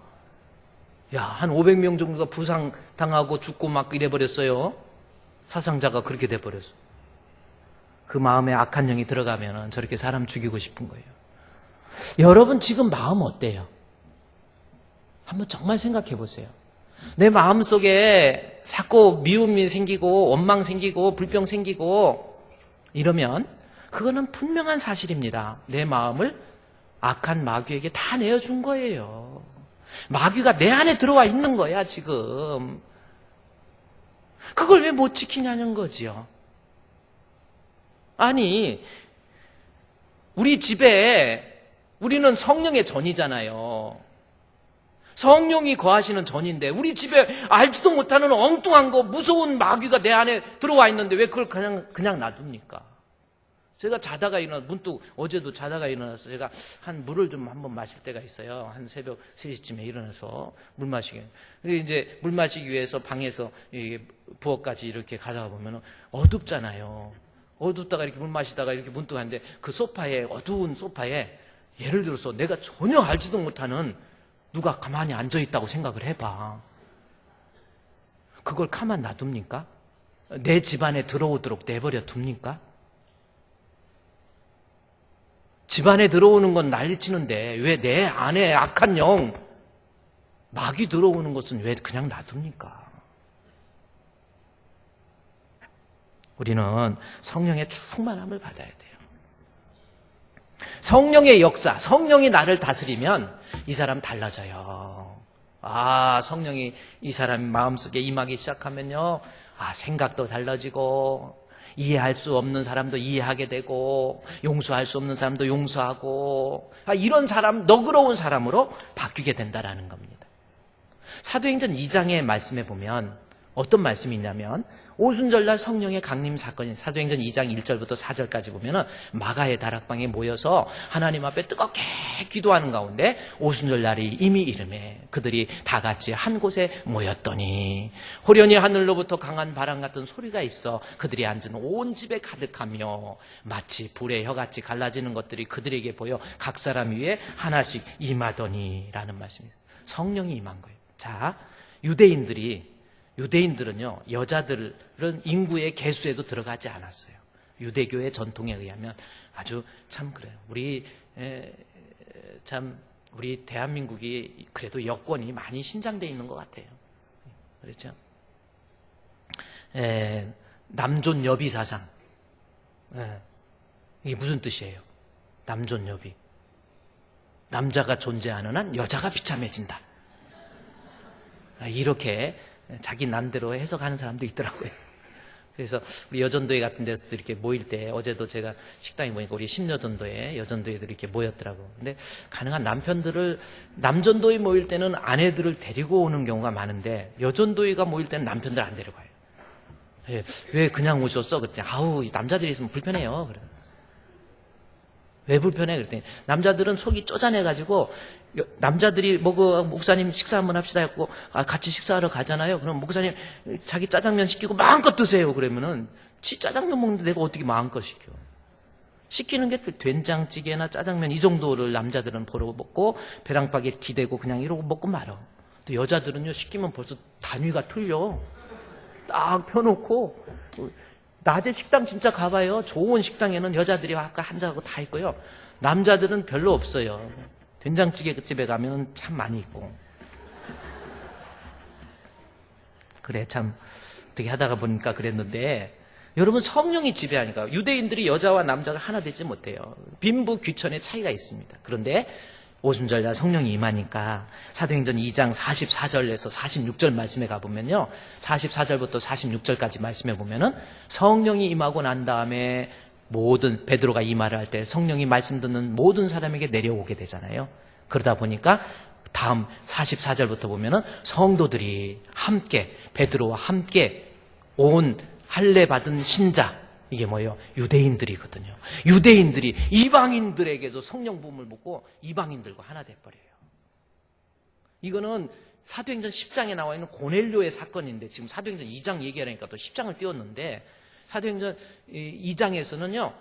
야, 한 500명 정도가 부상당하고 죽고 막 이래버렸어요. 사상자가 그렇게 돼버렸어. 그 마음에 악한 영이 들어가면 저렇게 사람 죽이고 싶은 거예요. 여러분 지금 마음 어때요? 한번 정말 생각해 보세요. 내 마음 속에 자꾸 미움이 생기고 원망 생기고 불평 생기고 이러면 그거는 분명한 사실입니다. 내 마음을 악한 마귀에게 다 내어준 거예요. 마귀가 내 안에 들어와 있는 거야 지금. 그걸 왜 못 지키냐는 거지요. 아니 우리 집에 우리는 성령의 전이잖아요. 성령이 거하시는 전인데 우리 집에 알지도 못하는 엉뚱한 거 무서운 마귀가 내 안에 들어와 있는데 왜 그걸 그냥 놔둡니까? 제가 자다가 문득 어제도 자다가 일어나서 제가 한 물을 좀 한번 마실 때가 있어요. 한 새벽 3시쯤에 일어나서 물 마시게. 그리고 이제 물 마시기 위해서 방에서 부엌까지 이렇게 가다가 보면 어둡잖아요. 어둡다가 이렇게 물 마시다가 이렇게 문득 하는데 그 소파에 어두운 소파에 예를 들어서 내가 전혀 알지도 못하는 누가 가만히 앉아있다고 생각을 해봐. 그걸 가만 놔둡니까? 내 집안에 들어오도록 내버려 둡니까? 집안에 들어오는 건 난리치는데 왜 내 안에 악한 영, 마귀 들어오는 것은 왜 그냥 놔둡니까? 우리는 성령의 충만함을 받아야 돼요. 성령의 역사, 성령이 나를 다스리면 이 사람 달라져요. 아, 성령이 이 사람 마음속에 임하기 시작하면요. 아, 생각도 달라지고 이해할 수 없는 사람도 이해하게 되고 용서할 수 없는 사람도 용서하고 이런 사람, 너그러운 사람으로 바뀌게 된다라는 겁니다. 사도행전 2장의 말씀에 보면 어떤 말씀이 있냐면 오순절날 성령의 강림 사건인 사도행전 2장 1절부터 4절까지 보면은 마가의 다락방에 모여서 하나님 앞에 뜨겁게 기도하는 가운데 오순절날이 이미 이름에 그들이 다 같이 한 곳에 모였더니 호련히 하늘로부터 강한 바람 같은 소리가 있어 그들이 앉은 온 집에 가득하며 마치 불의 혀같이 갈라지는 것들이 그들에게 보여 각 사람 위에 하나씩 임하더니 라는 말씀입니다. 성령이 임한 거예요. 자, 유대인들은요, 여자들은 인구의 계수에도 들어가지 않았어요. 유대교의 전통에 의하면 아주 참 그래요. 우리 대한민국이 그래도 여권이 많이 신장되어 있는 것 같아요. 그렇죠? 남존여비 사상. 이게 무슨 뜻이에요? 남존여비. 남자가 존재하는 한 여자가 비참해진다. 이렇게 자기 남대로 해석하는 사람도 있더라고요. 그래서 우리 여전도회 같은 데서도 이렇게 모일 때 어제도 제가 식당에 보니까 우리 심여전도회 여전도회들이 이렇게 모였더라고요. 근데 가능한 남전도회 모일 때는 아내들을 데리고 오는 경우가 많은데 여전도회가 모일 때는 남편들 안 데려가요. 왜 그냥 오셨어? 그랬더니 아우 남자들이 있으면 불편해요. 그래. 왜 불편해? 그랬더니 남자들은 속이 쪼잔해가지고 남자들이 목사님 식사 한번 합시다 했고 같이 식사하러 가잖아요. 그럼 목사님 자기 짜장면 시키고 마음껏 드세요. 그러면은 지 짜장면 먹는데 내가 어떻게 마음껏 시켜? 시키는 게 된장찌개나 짜장면 이 정도를 남자들은 보러 먹고 배랑박에 기대고 그냥 이러고 먹고 말어. 또 여자들은요 시키면 벌써 단위가 틀려. 딱 펴놓고 낮에 식당 진짜 가봐요. 좋은 식당에는 여자들이 아까 한잔하고 다 있고요. 남자들은 별로 없어요. 된장찌개 집에 가면 참 많이 있고. 그래, 참, 어떻게 하다가 보니까 그랬는데, 여러분 성령이 지배하니까 유대인들이 여자와 남자가 하나 되지 못해요. 빈부 귀천의 차이가 있습니다. 그런데 오순절날 성령이 임하니까 사도행전 2장 44절에서 46절 말씀에 가보면요, 44절부터 46절까지 말씀해 보면은 성령이 임하고 난 다음에 모든 베드로가 이 말을 할 때 성령이 말씀 듣는 모든 사람에게 내려오게 되잖아요. 그러다 보니까 다음 44절부터 보면은 성도들이 함께 베드로와 함께 온 할례 받은 신자, 이게 뭐예요? 유대인들이거든요. 유대인들이 이방인들에게도 성령 부음을 묻고 이방인들과 하나 돼버려요. 이거는 사도행전 10장에 나와 있는 고넬료의 사건인데, 지금 사도행전 2장 얘기하니까 또 10장을 띄웠는데, 사도행전 2장에서는요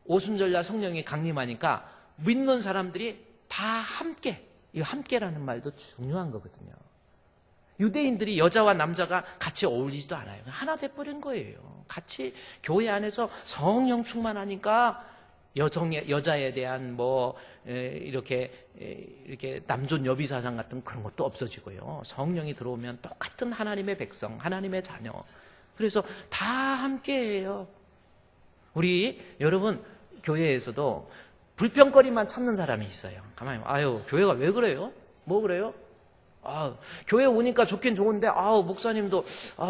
오순절날 성령이 강림하니까 믿는 사람들이 다 함께, 이 함께라는 말도 중요한 거거든요. 유대인들이 여자와 남자가 같이 어울리지도 않아요. 하나 돼버린 거예요. 같이 교회 안에서 성령 충만하니까 여자에 대한 이렇게 남존 여비사상 같은 그런 것도 없어지고요. 성령이 들어오면 똑같은 하나님의 백성, 하나님의 자녀. 그래서 다 함께해요. 우리 여러분 교회에서도 불평거리만 찾는 사람이 있어요. 가만히 아유 교회가 왜 그래요? 뭐 그래요? 교회 오니까 좋긴 좋은데 목사님도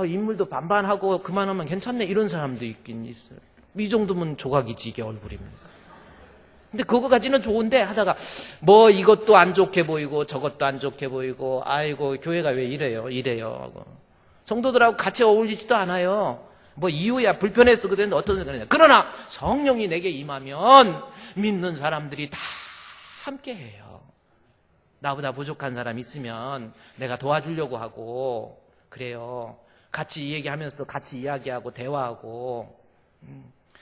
인물도 반반하고 그만하면 괜찮네, 이런 사람도 있긴 있어요. 이 정도면 조각이지 이게 얼굴이면. 근데 그거까지는 좋은데 하다가 이것도 안 좋게 보이고 저것도 안 좋게 보이고, 아이고 교회가 왜 이래요 하고 성도들하고 같이 어울리지도 않아요. 이유야 불편해서 그랬는데 어떤 그러냐. 그러나 성령이 내게 임하면 믿는 사람들이 다 함께해요. 나보다 부족한 사람 있으면 내가 도와주려고 하고 그래요. 같이 얘기하면서도 같이 이야기하고 대화하고.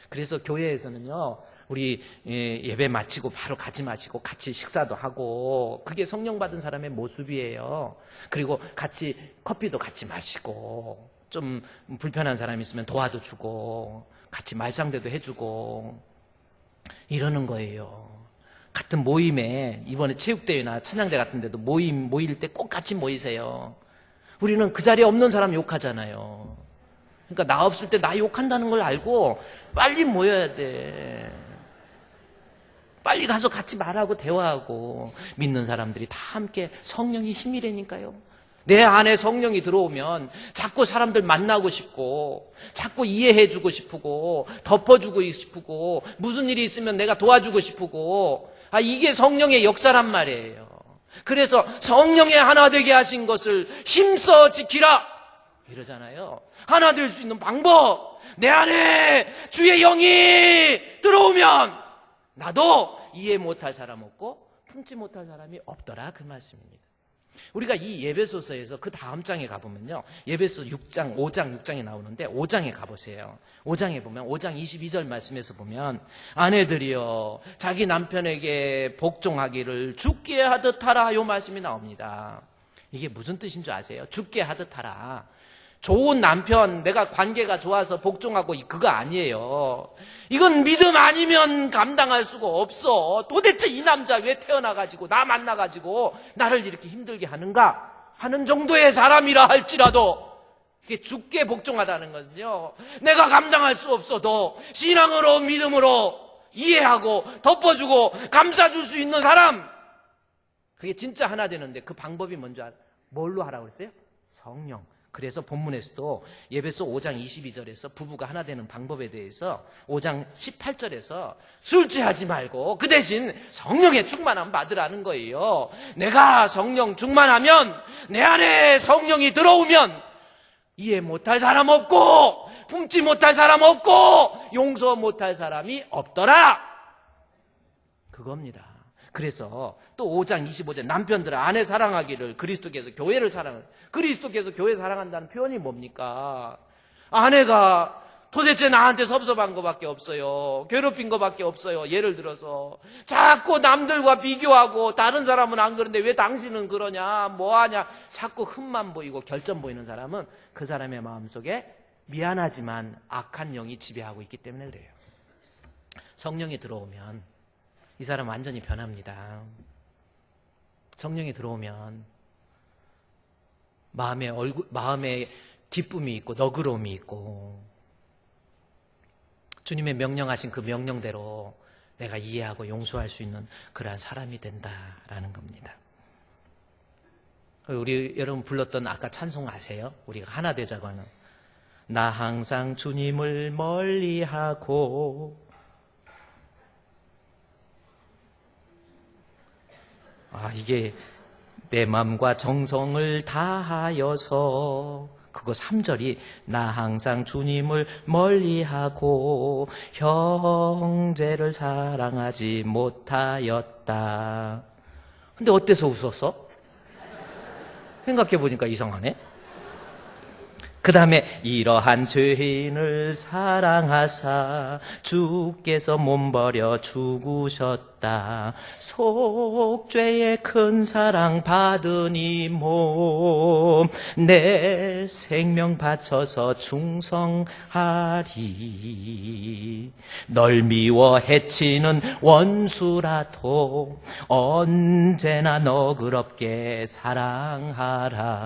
그래서 교회에서는요 우리 예배 마치고 바로 같이 마시고 같이 식사도 하고, 그게 성령 받은 사람의 모습이에요. 그리고 같이 커피도 같이 마시고, 좀 불편한 사람이 있으면 도와도 주고 같이 말상대도 해주고 이러는 거예요. 같은 모임에, 이번에 체육대회나 찬양대 같은 데도 모일 때 꼭 같이 모이세요. 우리는 그 자리에 없는 사람 욕하잖아요. 그러니까 나 없을 때 나 욕한다는 걸 알고 빨리 모여야 돼. 빨리 가서 같이 말하고 대화하고. 믿는 사람들이 다 함께, 성령이 힘이라니까요. 내 안에 성령이 들어오면 자꾸 사람들 만나고 싶고, 자꾸 이해해주고 싶고, 덮어주고 싶고, 무슨 일이 있으면 내가 도와주고 싶고, 이게 성령의 역사란 말이에요. 그래서 성령의 하나 되게 하신 것을 힘써 지키라 이러잖아요. 하나 될 수 있는 방법, 내 안에 주의 영이 들어오면 나도 이해 못할 사람 없고 품지 못할 사람이 없더라, 그 말씀입니다. 우리가 이 예배소서에서 그 다음 장에 가보면요, 예배소 6장, 5장, 6장에 나오는데 5장에 가보세요. 5장에 보면 5장 22절 말씀에서 보면 아내들이여 자기 남편에게 복종하기를 죽게 하듯 하라, 요 말씀이 나옵니다. 이게 무슨 뜻인 줄 아세요? 죽게 하듯 하라. 좋은 남편, 내가 관계가 좋아서 복종하고 그거 아니에요. 이건 믿음 아니면 감당할 수가 없어. 도대체 이 남자 왜 태어나가지고 나 만나가지고 나를 이렇게 힘들게 하는가 하는 정도의 사람이라 할지라도, 이게 죽게 복종하다는 것은요, 내가 감당할 수 없어도 신앙으로 믿음으로 이해하고 덮어주고 감싸줄 수 있는 사람, 그게 진짜 하나 되는데 그 방법이 뭔지 뭘로 하라고 그랬어요? 성령. 그래서 본문에서도 예배소 5장 22절에서 부부가 하나 되는 방법에 대해서 5장 18절에서 술 취하지 말고 그 대신 성령의 충만함 받으라는 거예요. 내가 성령 충만하면, 내 안에 성령이 들어오면 이해 못할 사람 없고 품지 못할 사람 없고 용서 못할 사람이 없더라, 그겁니다. 그래서 또 5장 25절 남편들아 아내 사랑하기를 그리스도께서 교회를 그리스도께서 교회 사랑한다는 표현이 뭡니까? 아내가 도대체 나한테 섭섭한 것밖에 없어요. 괴롭힌 것밖에 없어요. 예를 들어서 자꾸 남들과 비교하고, 다른 사람은 안 그런데 왜 당신은 그러냐, 뭐하냐, 자꾸 흠만 보이고 결점 보이는 사람은 그 사람의 마음속에 미안하지만 악한 영이 지배하고 있기 때문에 그래요. 성령이 들어오면 이 사람 완전히 변합니다. 성령이 들어오면 마음의 기쁨이 있고 너그러움이 있고 주님의 명령하신 그 명령대로 내가 이해하고 용서할 수 있는 그러한 사람이 된다라는 겁니다. 우리 여러분 불렀던 아까 찬송 아세요? 우리가 하나 되자고 하는 나 항상 주님을 멀리하고 이게 내 마음과 정성을 다하여서 그거 3절이 나 항상 주님을 멀리하고 형제를 사랑하지 못하였다. 근데 어때서 웃었어? 생각해보니까 이상하네. 그 다음에 이러한 죄인을 사랑하사 주께서 몸버려 죽으셨다. 속죄의 큰 사랑 받으니 몸 내 생명 바쳐서 충성하리. 널 미워 해치는 원수라도 언제나 너그럽게 사랑하라.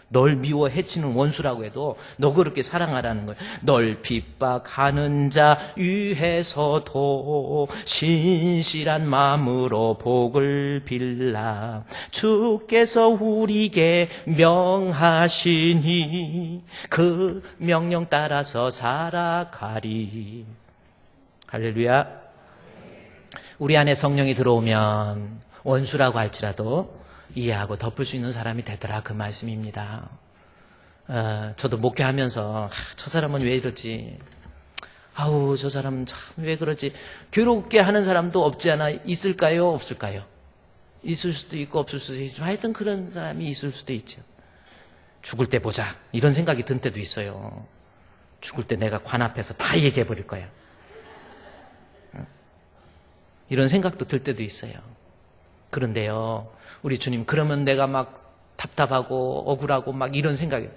널 미워 해치는 원수라고 해도 너그럽게 사랑하라는 거예요. 널 핍박하는 자 위해서도 신실한 마음으로 복을 빌라. 주께서 우리에게 명하시니 그 명령 따라서 살아가리. 할렐루야. 우리 안에 성령이 들어오면 원수라고 할지라도 이해하고 덮을 수 있는 사람이 되더라, 그 말씀입니다. 저도 목회하면서 저 사람은 왜 이러지? 저 사람은 참 왜 그러지? 괴롭게 하는 사람도 없지 않아 있을까요? 없을까요? 있을 수도 있고 없을 수도 있죠. 하여튼 그런 사람이 있을 수도 있죠. 죽을 때 보자 이런 생각이 든 때도 있어요. 죽을 때 내가 관 앞에서 다 얘기해 버릴 거야. 이런 생각도 들 때도 있어요. 그런데요, 우리 주님, 그러면 내가 막 답답하고 억울하고 막 이런 생각이,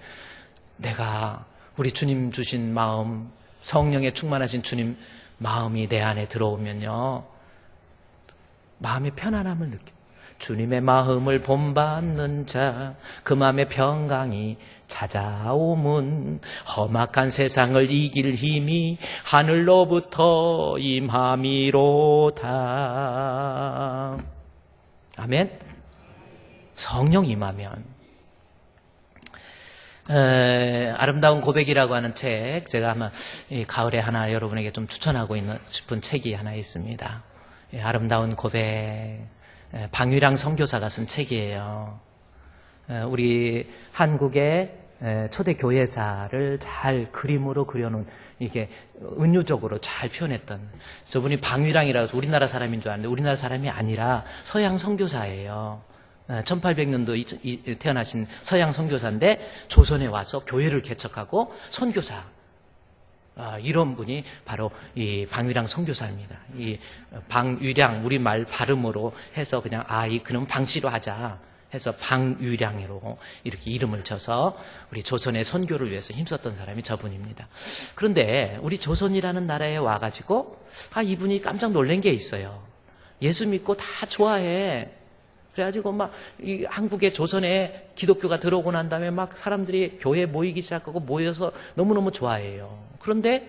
내가 우리 주님 주신 마음, 성령에 충만하신 주님 마음이 내 안에 들어오면요, 마음의 편안함을 느껴. 주님의 마음을 본받는 자, 그 마음의 평강이 찾아오문 험악한 세상을 이길 힘이 하늘로부터 임함이로다. 아멘. 성령 임하면. 아름다운 고백이라고 하는 책, 제가 아마 가을에 하나 여러분에게 좀 추천하고 싶은 책이 하나 있습니다. 아름다운 고백, 방위랑 선교사가 쓴 책이에요. 우리 한국의 초대 교회사를 잘 그림으로 그려놓은, 이게 은유적으로 잘 표현했던, 저분이 방위랑이라고 해서 우리나라 사람인 줄 알았는데 우리나라 사람이 아니라 서양 선교사예요. 1800년도 태어나신 서양 선교사인데 조선에 와서 교회를 개척하고 선교사, 이런 분이 바로 이 방위랑 선교사입니다. 이 방위랑, 우리말 발음으로 해서 그냥 그럼 방씨로 하자 해서 방위량으로 이렇게 이름을 쳐서 우리 조선의 선교를 위해서 힘썼던 사람이 저분입니다. 그런데 우리 조선이라는 나라에 와가지고 이분이 깜짝 놀란 게 있어요. 예수 믿고 다 좋아해. 그래가지고 막 이 한국의 조선에 기독교가 들어오고 난 다음에 막 사람들이 교회에 모이기 시작하고 모여서 너무너무 좋아해요. 그런데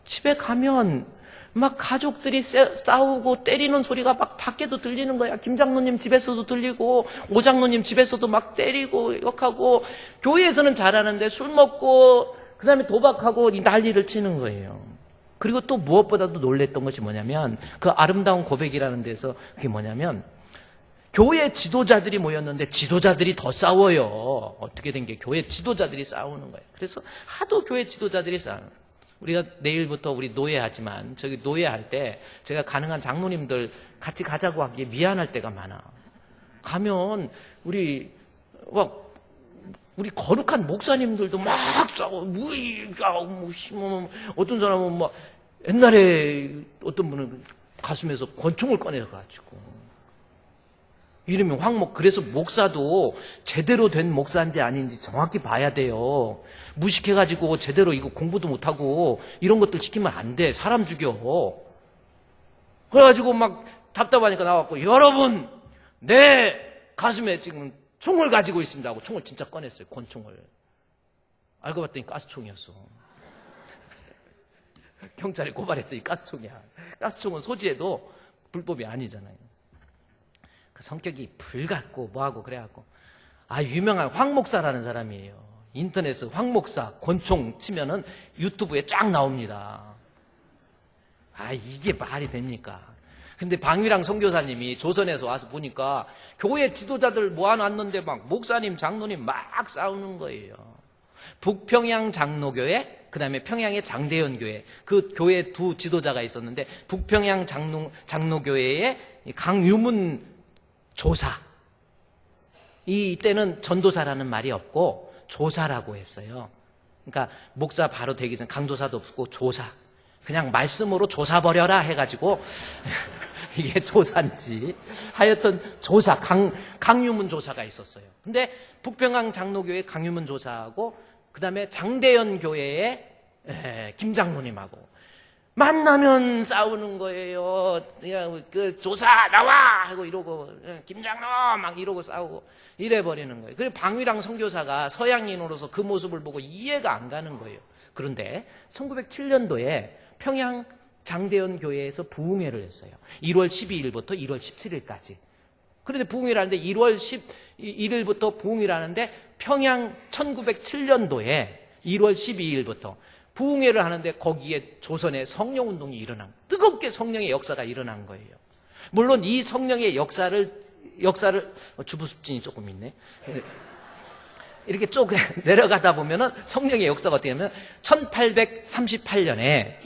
집에 가면 막 가족들이 싸우고 때리는 소리가 막 밖에도 들리는 거야. 김 장로님 집에서도 들리고 오 장로님 집에서도 막 때리고 욕하고, 교회에서는 잘하는데 술 먹고 그 다음에 도박하고 난리를 치는 거예요. 그리고 또 무엇보다도 놀랬던 것이 뭐냐면, 그 아름다운 고백이라는 데서 그게 뭐냐면, 교회 지도자들이 모였는데 지도자들이 더 싸워요. 어떻게 된 게 교회 지도자들이 싸우는 거예요. 그래서 하도 교회 지도자들이 싸우는 거예요. 우리가 내일부터 우리 노예하지만 저기 노예할 때 제가 가능한 장로님들 같이 가자고 하기에 미안할 때가 많아. 가면 우리 거룩한 목사님들도 막 싸우고, 어떤 사람은 막 옛날에 어떤 분은 가슴에서 권총을 꺼내가지고 이름이 그래서 목사도 제대로 된 목사인지 아닌지 정확히 봐야 돼요. 무식해가지고 제대로 이거 공부도 못하고 이런 것들 시키면 안 돼. 사람 죽여. 그래가지고 막 답답하니까 나와갖고, 여러분, 내 가슴에 지금 총을 가지고 있습니다 하고 총을 진짜 꺼냈어요. 권총을. 알고 봤더니 가스총이었어. 경찰에 고발했더니 가스총이야. 가스총은 소지해도 불법이 아니잖아요. 그 성격이 불같고 뭐하고 그래갖고 유명한 황 목사라는 사람이에요. 인터넷에 황 목사 권총 치면은 유튜브에 쫙 나옵니다. 이게 말이 됩니까? 근데 방위랑 선교사님이 조선에서 와서 보니까 교회 지도자들 모아놨는데 막 목사님, 장로님 막 싸우는 거예요. 북평양 장로교회, 그 다음에 평양의 장대현 교회, 그 교회 두 지도자가 있었는데 북평양 장로교회의 강유문 조사, 이때는 전도사라는 말이 없고 조사라고 했어요. 그러니까 목사 바로 되기 전 강도사도 없고 조사, 그냥 말씀으로 조사버려라 해가지고 이게 조사인지 하여튼 조사, 강유문 조사가 있었어요. 근데 북평양 장로교회 강유문 조사하고 그 다음에 장대현 교회의 김장로님하고 만나면 싸우는 거예요. 그 조사 나와 하고 이러고 김장로 막 이러고 싸우고 이래버리는 거예요. 그리고 방위랑 선교사가 서양인으로서 그 모습을 보고 이해가 안 가는 거예요. 그런데 1907년도에 평양 장대현 교회에서 부흥회를 했어요. 1월 12일부터 1월 17일까지. 그런데 부흥회를 하는데 1월 11일부터 부흥회를 하는데 평양 1907년도에 1월 12일부터 부흥회를 하는데 거기에 조선의 성령운동이 일어난, 뜨겁게 성령의 역사가 일어난 거예요. 물론 이 성령의 역사를 주부습진이 조금 있네. 이렇게 쭉 내려가다 보면은 성령의 역사가 어떻게 하면 1838년에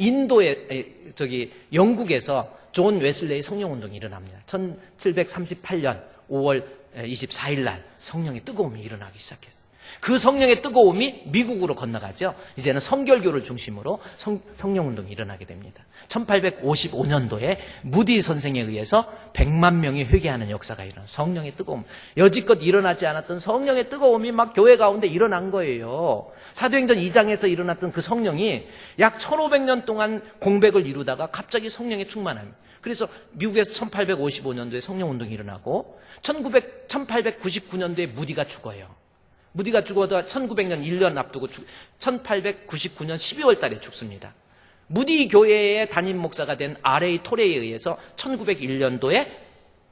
영국에서 존 웨슬레이 성령운동이 일어납니다. 1738년 5월 24일 날 성령의 뜨거움이 일어나기 시작했어요. 그 성령의 뜨거움이 미국으로 건너가죠. 이제는 성결교를 중심으로 성령운동이 일어나게 됩니다. 1855년도에 무디 선생에 의해서 100만 명이 회개하는 역사가 일어나요. 성령의 뜨거움. 여지껏 일어나지 않았던 성령의 뜨거움이 막 교회 가운데 일어난 거예요. 사도행전 2장에서 일어났던 그 성령이 약 1500년 동안 공백을 이루다가 갑자기 성령의 충만함. 그래서 미국에서 1855년도에 성령운동이 일어나고 1899년도에 무디가 죽어요. 무디가 죽어도 1900년 1년 앞두고 1899년 12월 달에 죽습니다. 무디 교회의 담임 목사가 된 R.A. 토레이에 의해서 1901년도에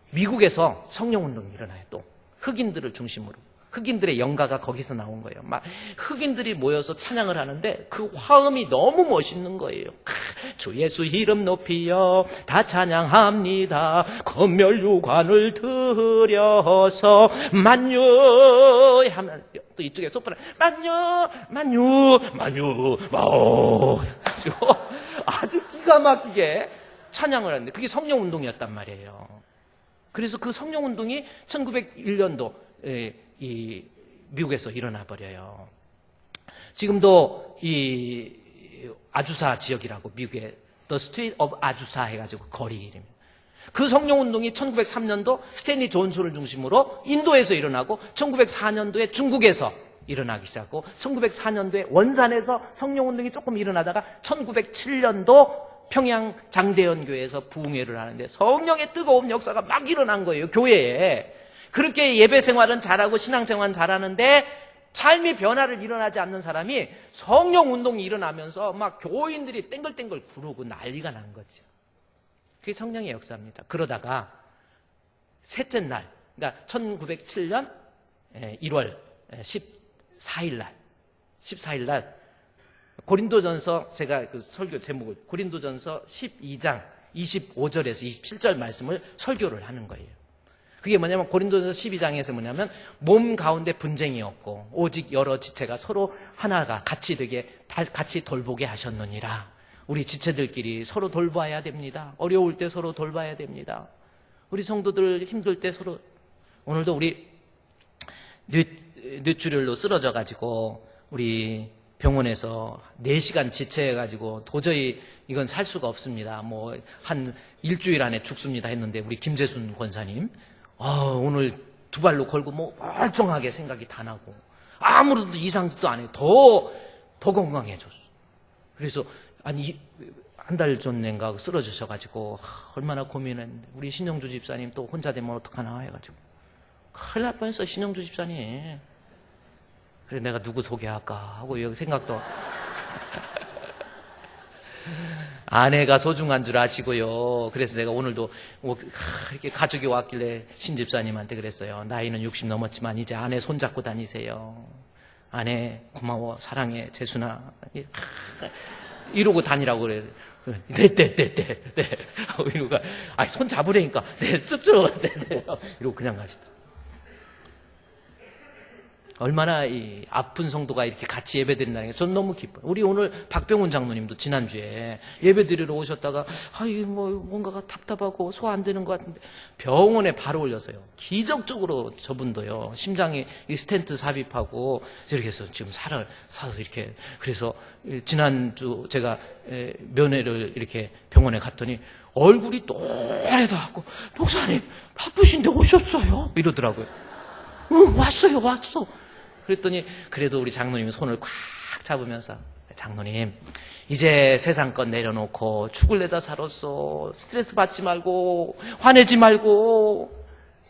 미국에서 성령운동이 일어나요. 또 흑인들을 중심으로. 흑인들의 영가가 거기서 나온 거예요. 막 흑인들이 모여서 찬양을 하는데 그 화음이 너무 멋있는 거예요. 주 예수 이름 높이여 다 찬양합니다. 검멸유관을 들여서 만유 하면 또 이쪽에 소프라 만유 마오 아주 기가 막히게 찬양을 하는데 그게 성령운동이었단 말이에요. 그래서 그 성령운동이 1901년도 이 미국에서 일어나 버려요. 지금도 이 아주사 지역이라고 미국의 The Street of 아주사 해가지고 거리 이름이에요. 그 성령운동이 1903년도 스탠리 존슨을 중심으로 인도에서 일어나고 1904년도에 중국에서 일어나기 시작하고 1904년도에 원산에서 성령운동이 조금 일어나다가 1907년도 평양 장대현 교회에서 부흥회를 하는데 성령의 뜨거운 역사가 막 일어난 거예요. 교회에. 그렇게 예배 생활은 잘하고 신앙생활은 잘하는데 삶의 변화를 일어나지 않는 사람이 성령 운동이 일어나면서 막 교인들이 땡글땡글 구르고 난리가 난 거죠. 그게 성령의 역사입니다. 그러다가 셋째 날, 그러니까 1907년 1월 14일 날 고린도전서, 제가 그 설교 제목을 고린도전서 12장 25절에서 27절 말씀을 설교를 하는 거예요. 그게 뭐냐면 고린도전서 12장에서 뭐냐면 몸 가운데 분쟁이 없고 오직 여러 지체가 서로 하나가 같이 되게 같이 돌보게 하셨느니라. 우리 지체들끼리 서로 돌봐야 됩니다. 어려울 때 서로 돌봐야 됩니다. 우리 성도들 힘들 때 서로. 오늘도 우리 뇌출혈로 쓰러져 가지고 우리 병원에서 4시간 지체해 가지고 도저히 이건 살 수가 없습니다. 뭐 한 일주일 안에 죽습니다 했는데 우리 김재순 권사님 오늘 두 발로 걸고 뭐 멀쩡하게 생각이 다 나고 아무래도 이상도 안 해요. 더 건강해졌어. 그래서 한 달 전인가 쓰러지셔가지고 얼마나 고민했는데 우리 신영주 집사님 또 혼자 되면 어떡하나 해가지고 큰일 날 뻔했어. 신영주 집사님. 그래 내가 누구 소개할까 하고 여기 생각도 아내가 소중한 줄 아시고요. 그래서 내가 오늘도 이렇게 가족이 왔길래 신집사님한테 그랬어요. 나이는 60 넘었지만 이제 아내 손잡고 다니세요. 아내 고마워 사랑해 재순아 이러고 다니라고 그래. 네. 이러고 손 잡으라니까. 네, 쭉. 네. 이러고 그냥 가시다. 얼마나 이 아픈 성도가 이렇게 같이 예배드린다는 게 전 너무 기뻐요. 우리 오늘 박병훈 장로님도 지난주에 예배드리러 오셨다가 뭔가가 답답하고 소화 안 되는 것 같은데 병원에 바로 올렸어요. 기적적으로 저분도요. 심장에 이 스텐트 삽입하고 이렇게 해서 지금 사서 이렇게 그래서 지난주 제가 면회를 이렇게 병원에 갔더니 얼굴이 또래다고 목사님 바쁘신데 오셨어요? 이러더라고요. 왔어. 그랬더니 그래도 우리 장로님이 손을 꽉 잡으면서 장로님 이제 세상 것 내려놓고 죽을래다 살았어. 스트레스 받지 말고 화내지 말고.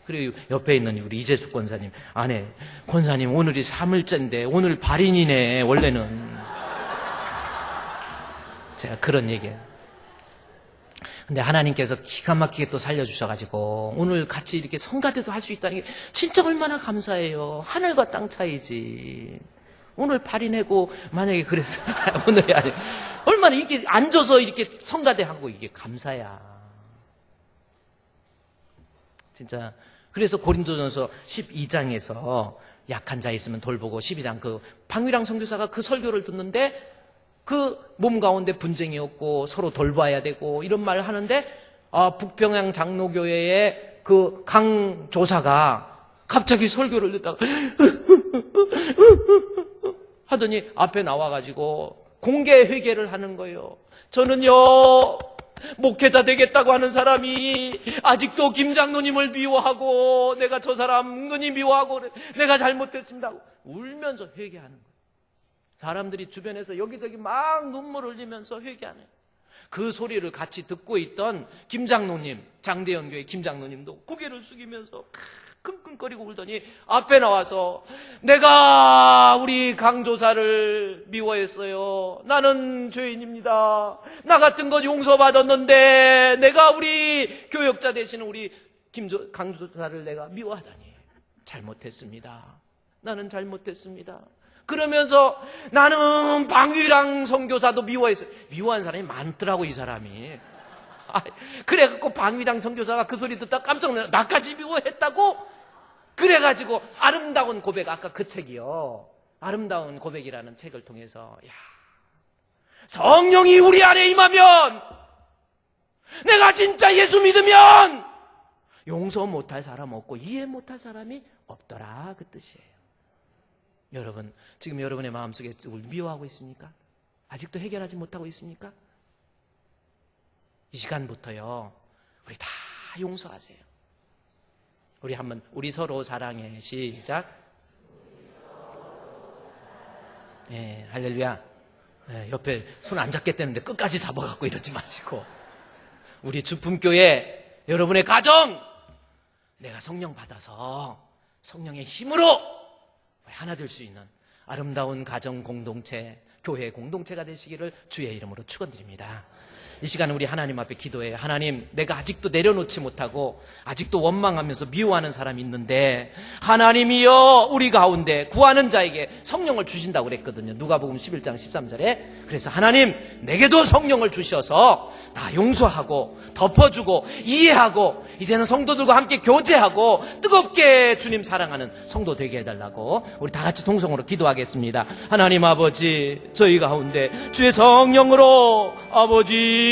그리고 옆에 있는 우리 이재숙 권사님 아내 권사님 오늘이 3일째인데 오늘 발인이네 원래는. 제가 그런 얘기예요. 근데 하나님께서 기가 막히게 또 살려주셔가지고 오늘 같이 이렇게 성가대도 할 수 있다는 게 진짜 얼마나 감사해요. 하늘과 땅 차이지. 오늘 발인하고 만약에 그래서 오늘이 아니 얼마나 이렇게 앉아서 이렇게 성가대 하고 이게 감사야. 진짜 그래서 고린도전서 12장에서 약한 자 있으면 돌보고 12장 그 방위랑 선교사가 그 설교를 듣는데 그 몸 가운데 분쟁이 없고 서로 돌봐야 되고 이런 말을 하는데 북평양 장로교회의 그 강조사가 갑자기 설교를 듣다가 하더니 앞에 나와가지고 공개 회개를 하는 거예요. 저는요 목회자 되겠다고 하는 사람이 아직도 김 장로님을 미워하고 내가 저 사람 은근히 미워하고 내가 잘못됐습니다 울면서 회개하는 거예요. 사람들이 주변에서 여기저기 막 눈물 흘리면서 회개하네. 그 소리를 같이 듣고 있던 김 장로님, 장대현 교회 김 장로님도 고개를 숙이면서 끙끙거리고 울더니 앞에 나와서 내가 우리 강조사를 미워했어요. 나는 죄인입니다. 나 같은 건 용서받았는데 내가 우리 교역자 되시는 우리 강조사를 내가 미워하다니 잘못했습니다. 나는 잘못했습니다. 그러면서 나는 방위랑 선교사도 미워했어요. 미워한 사람이 많더라고 이 사람이. 그래갖고 방위랑 선교사가 그 소리 듣다 깜짝 놀라. 나까지 미워했다고? 그래가지고 아름다운 고백 아까 그 책이요. 아름다운 고백이라는 책을 통해서 성령이 우리 안에 임하면 내가 진짜 예수 믿으면 용서 못할 사람 없고 이해 못할 사람이 없더라 그 뜻이에요. 여러분, 지금 여러분의 마음속에 미워하고 있습니까? 아직도 해결하지 못하고 있습니까? 이 시간부터요, 우리 다 용서하세요. 우리 서로 사랑해. 시작. 네, 할렐루야. 네, 옆에 손 안 잡겠다는데 끝까지 잡아갖고 이러지 마시고. 우리 주품교회, 여러분의 가정, 내가 성령 받아서 성령의 힘으로 하나 될 수 있는 아름다운 가정 공동체, 교회 공동체가 되시기를 주의 이름으로 축원드립니다. 이 시간 우리 하나님 앞에 기도해요. 하나님, 내가 아직도 내려놓지 못하고 아직도 원망하면서 미워하는 사람이 있는데 하나님이여 우리 가운데 구하는 자에게 성령을 주신다고 그랬거든요. 누가복음 11장 13절에. 그래서 하나님, 내게도 성령을 주셔서 다 용서하고 덮어주고 이해하고 이제는 성도들과 함께 교제하고 뜨겁게 주님 사랑하는 성도 되게 해달라고 우리 다 같이 동성으로 기도하겠습니다. 하나님 아버지, 저희 가운데 주의 성령으로 아버지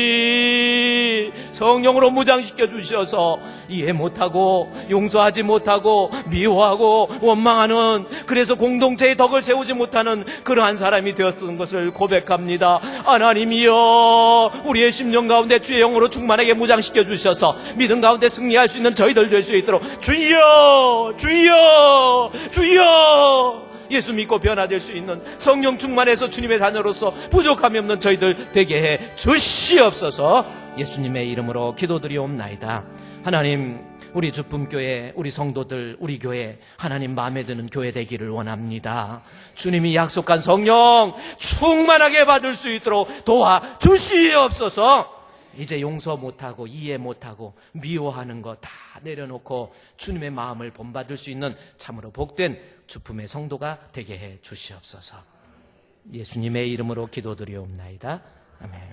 성령으로 무장시켜 주셔서 이해 못하고 용서하지 못하고 미워하고 원망하는, 그래서 공동체의 덕을 세우지 못하는 그러한 사람이 되었던 것을 고백합니다. 하나님이여 우리의 심령 가운데 주의 영으로 충만하게 무장시켜 주셔서 믿음 가운데 승리할 수 있는 저희들 될 수 있도록 주여 주여 주여 예수 믿고 변화될 수 있는 성령 충만해서 주님의 자녀로서 부족함이 없는 저희들 되게 해 주시옵소서. 예수님의 이름으로 기도드리옵나이다. 하나님, 우리 주품교회, 우리 성도들, 우리 교회 하나님 마음에 드는 교회 되기를 원합니다. 주님이 약속한 성령 충만하게 받을 수 있도록 도와주시옵소서. 이제 용서 못하고 이해 못하고 미워하는 거 다 내려놓고 주님의 마음을 본받을 수 있는 참으로 복된 주품의 성도가 되게 해 주시옵소서. 예수님의 이름으로 기도드리옵나이다. 아멘.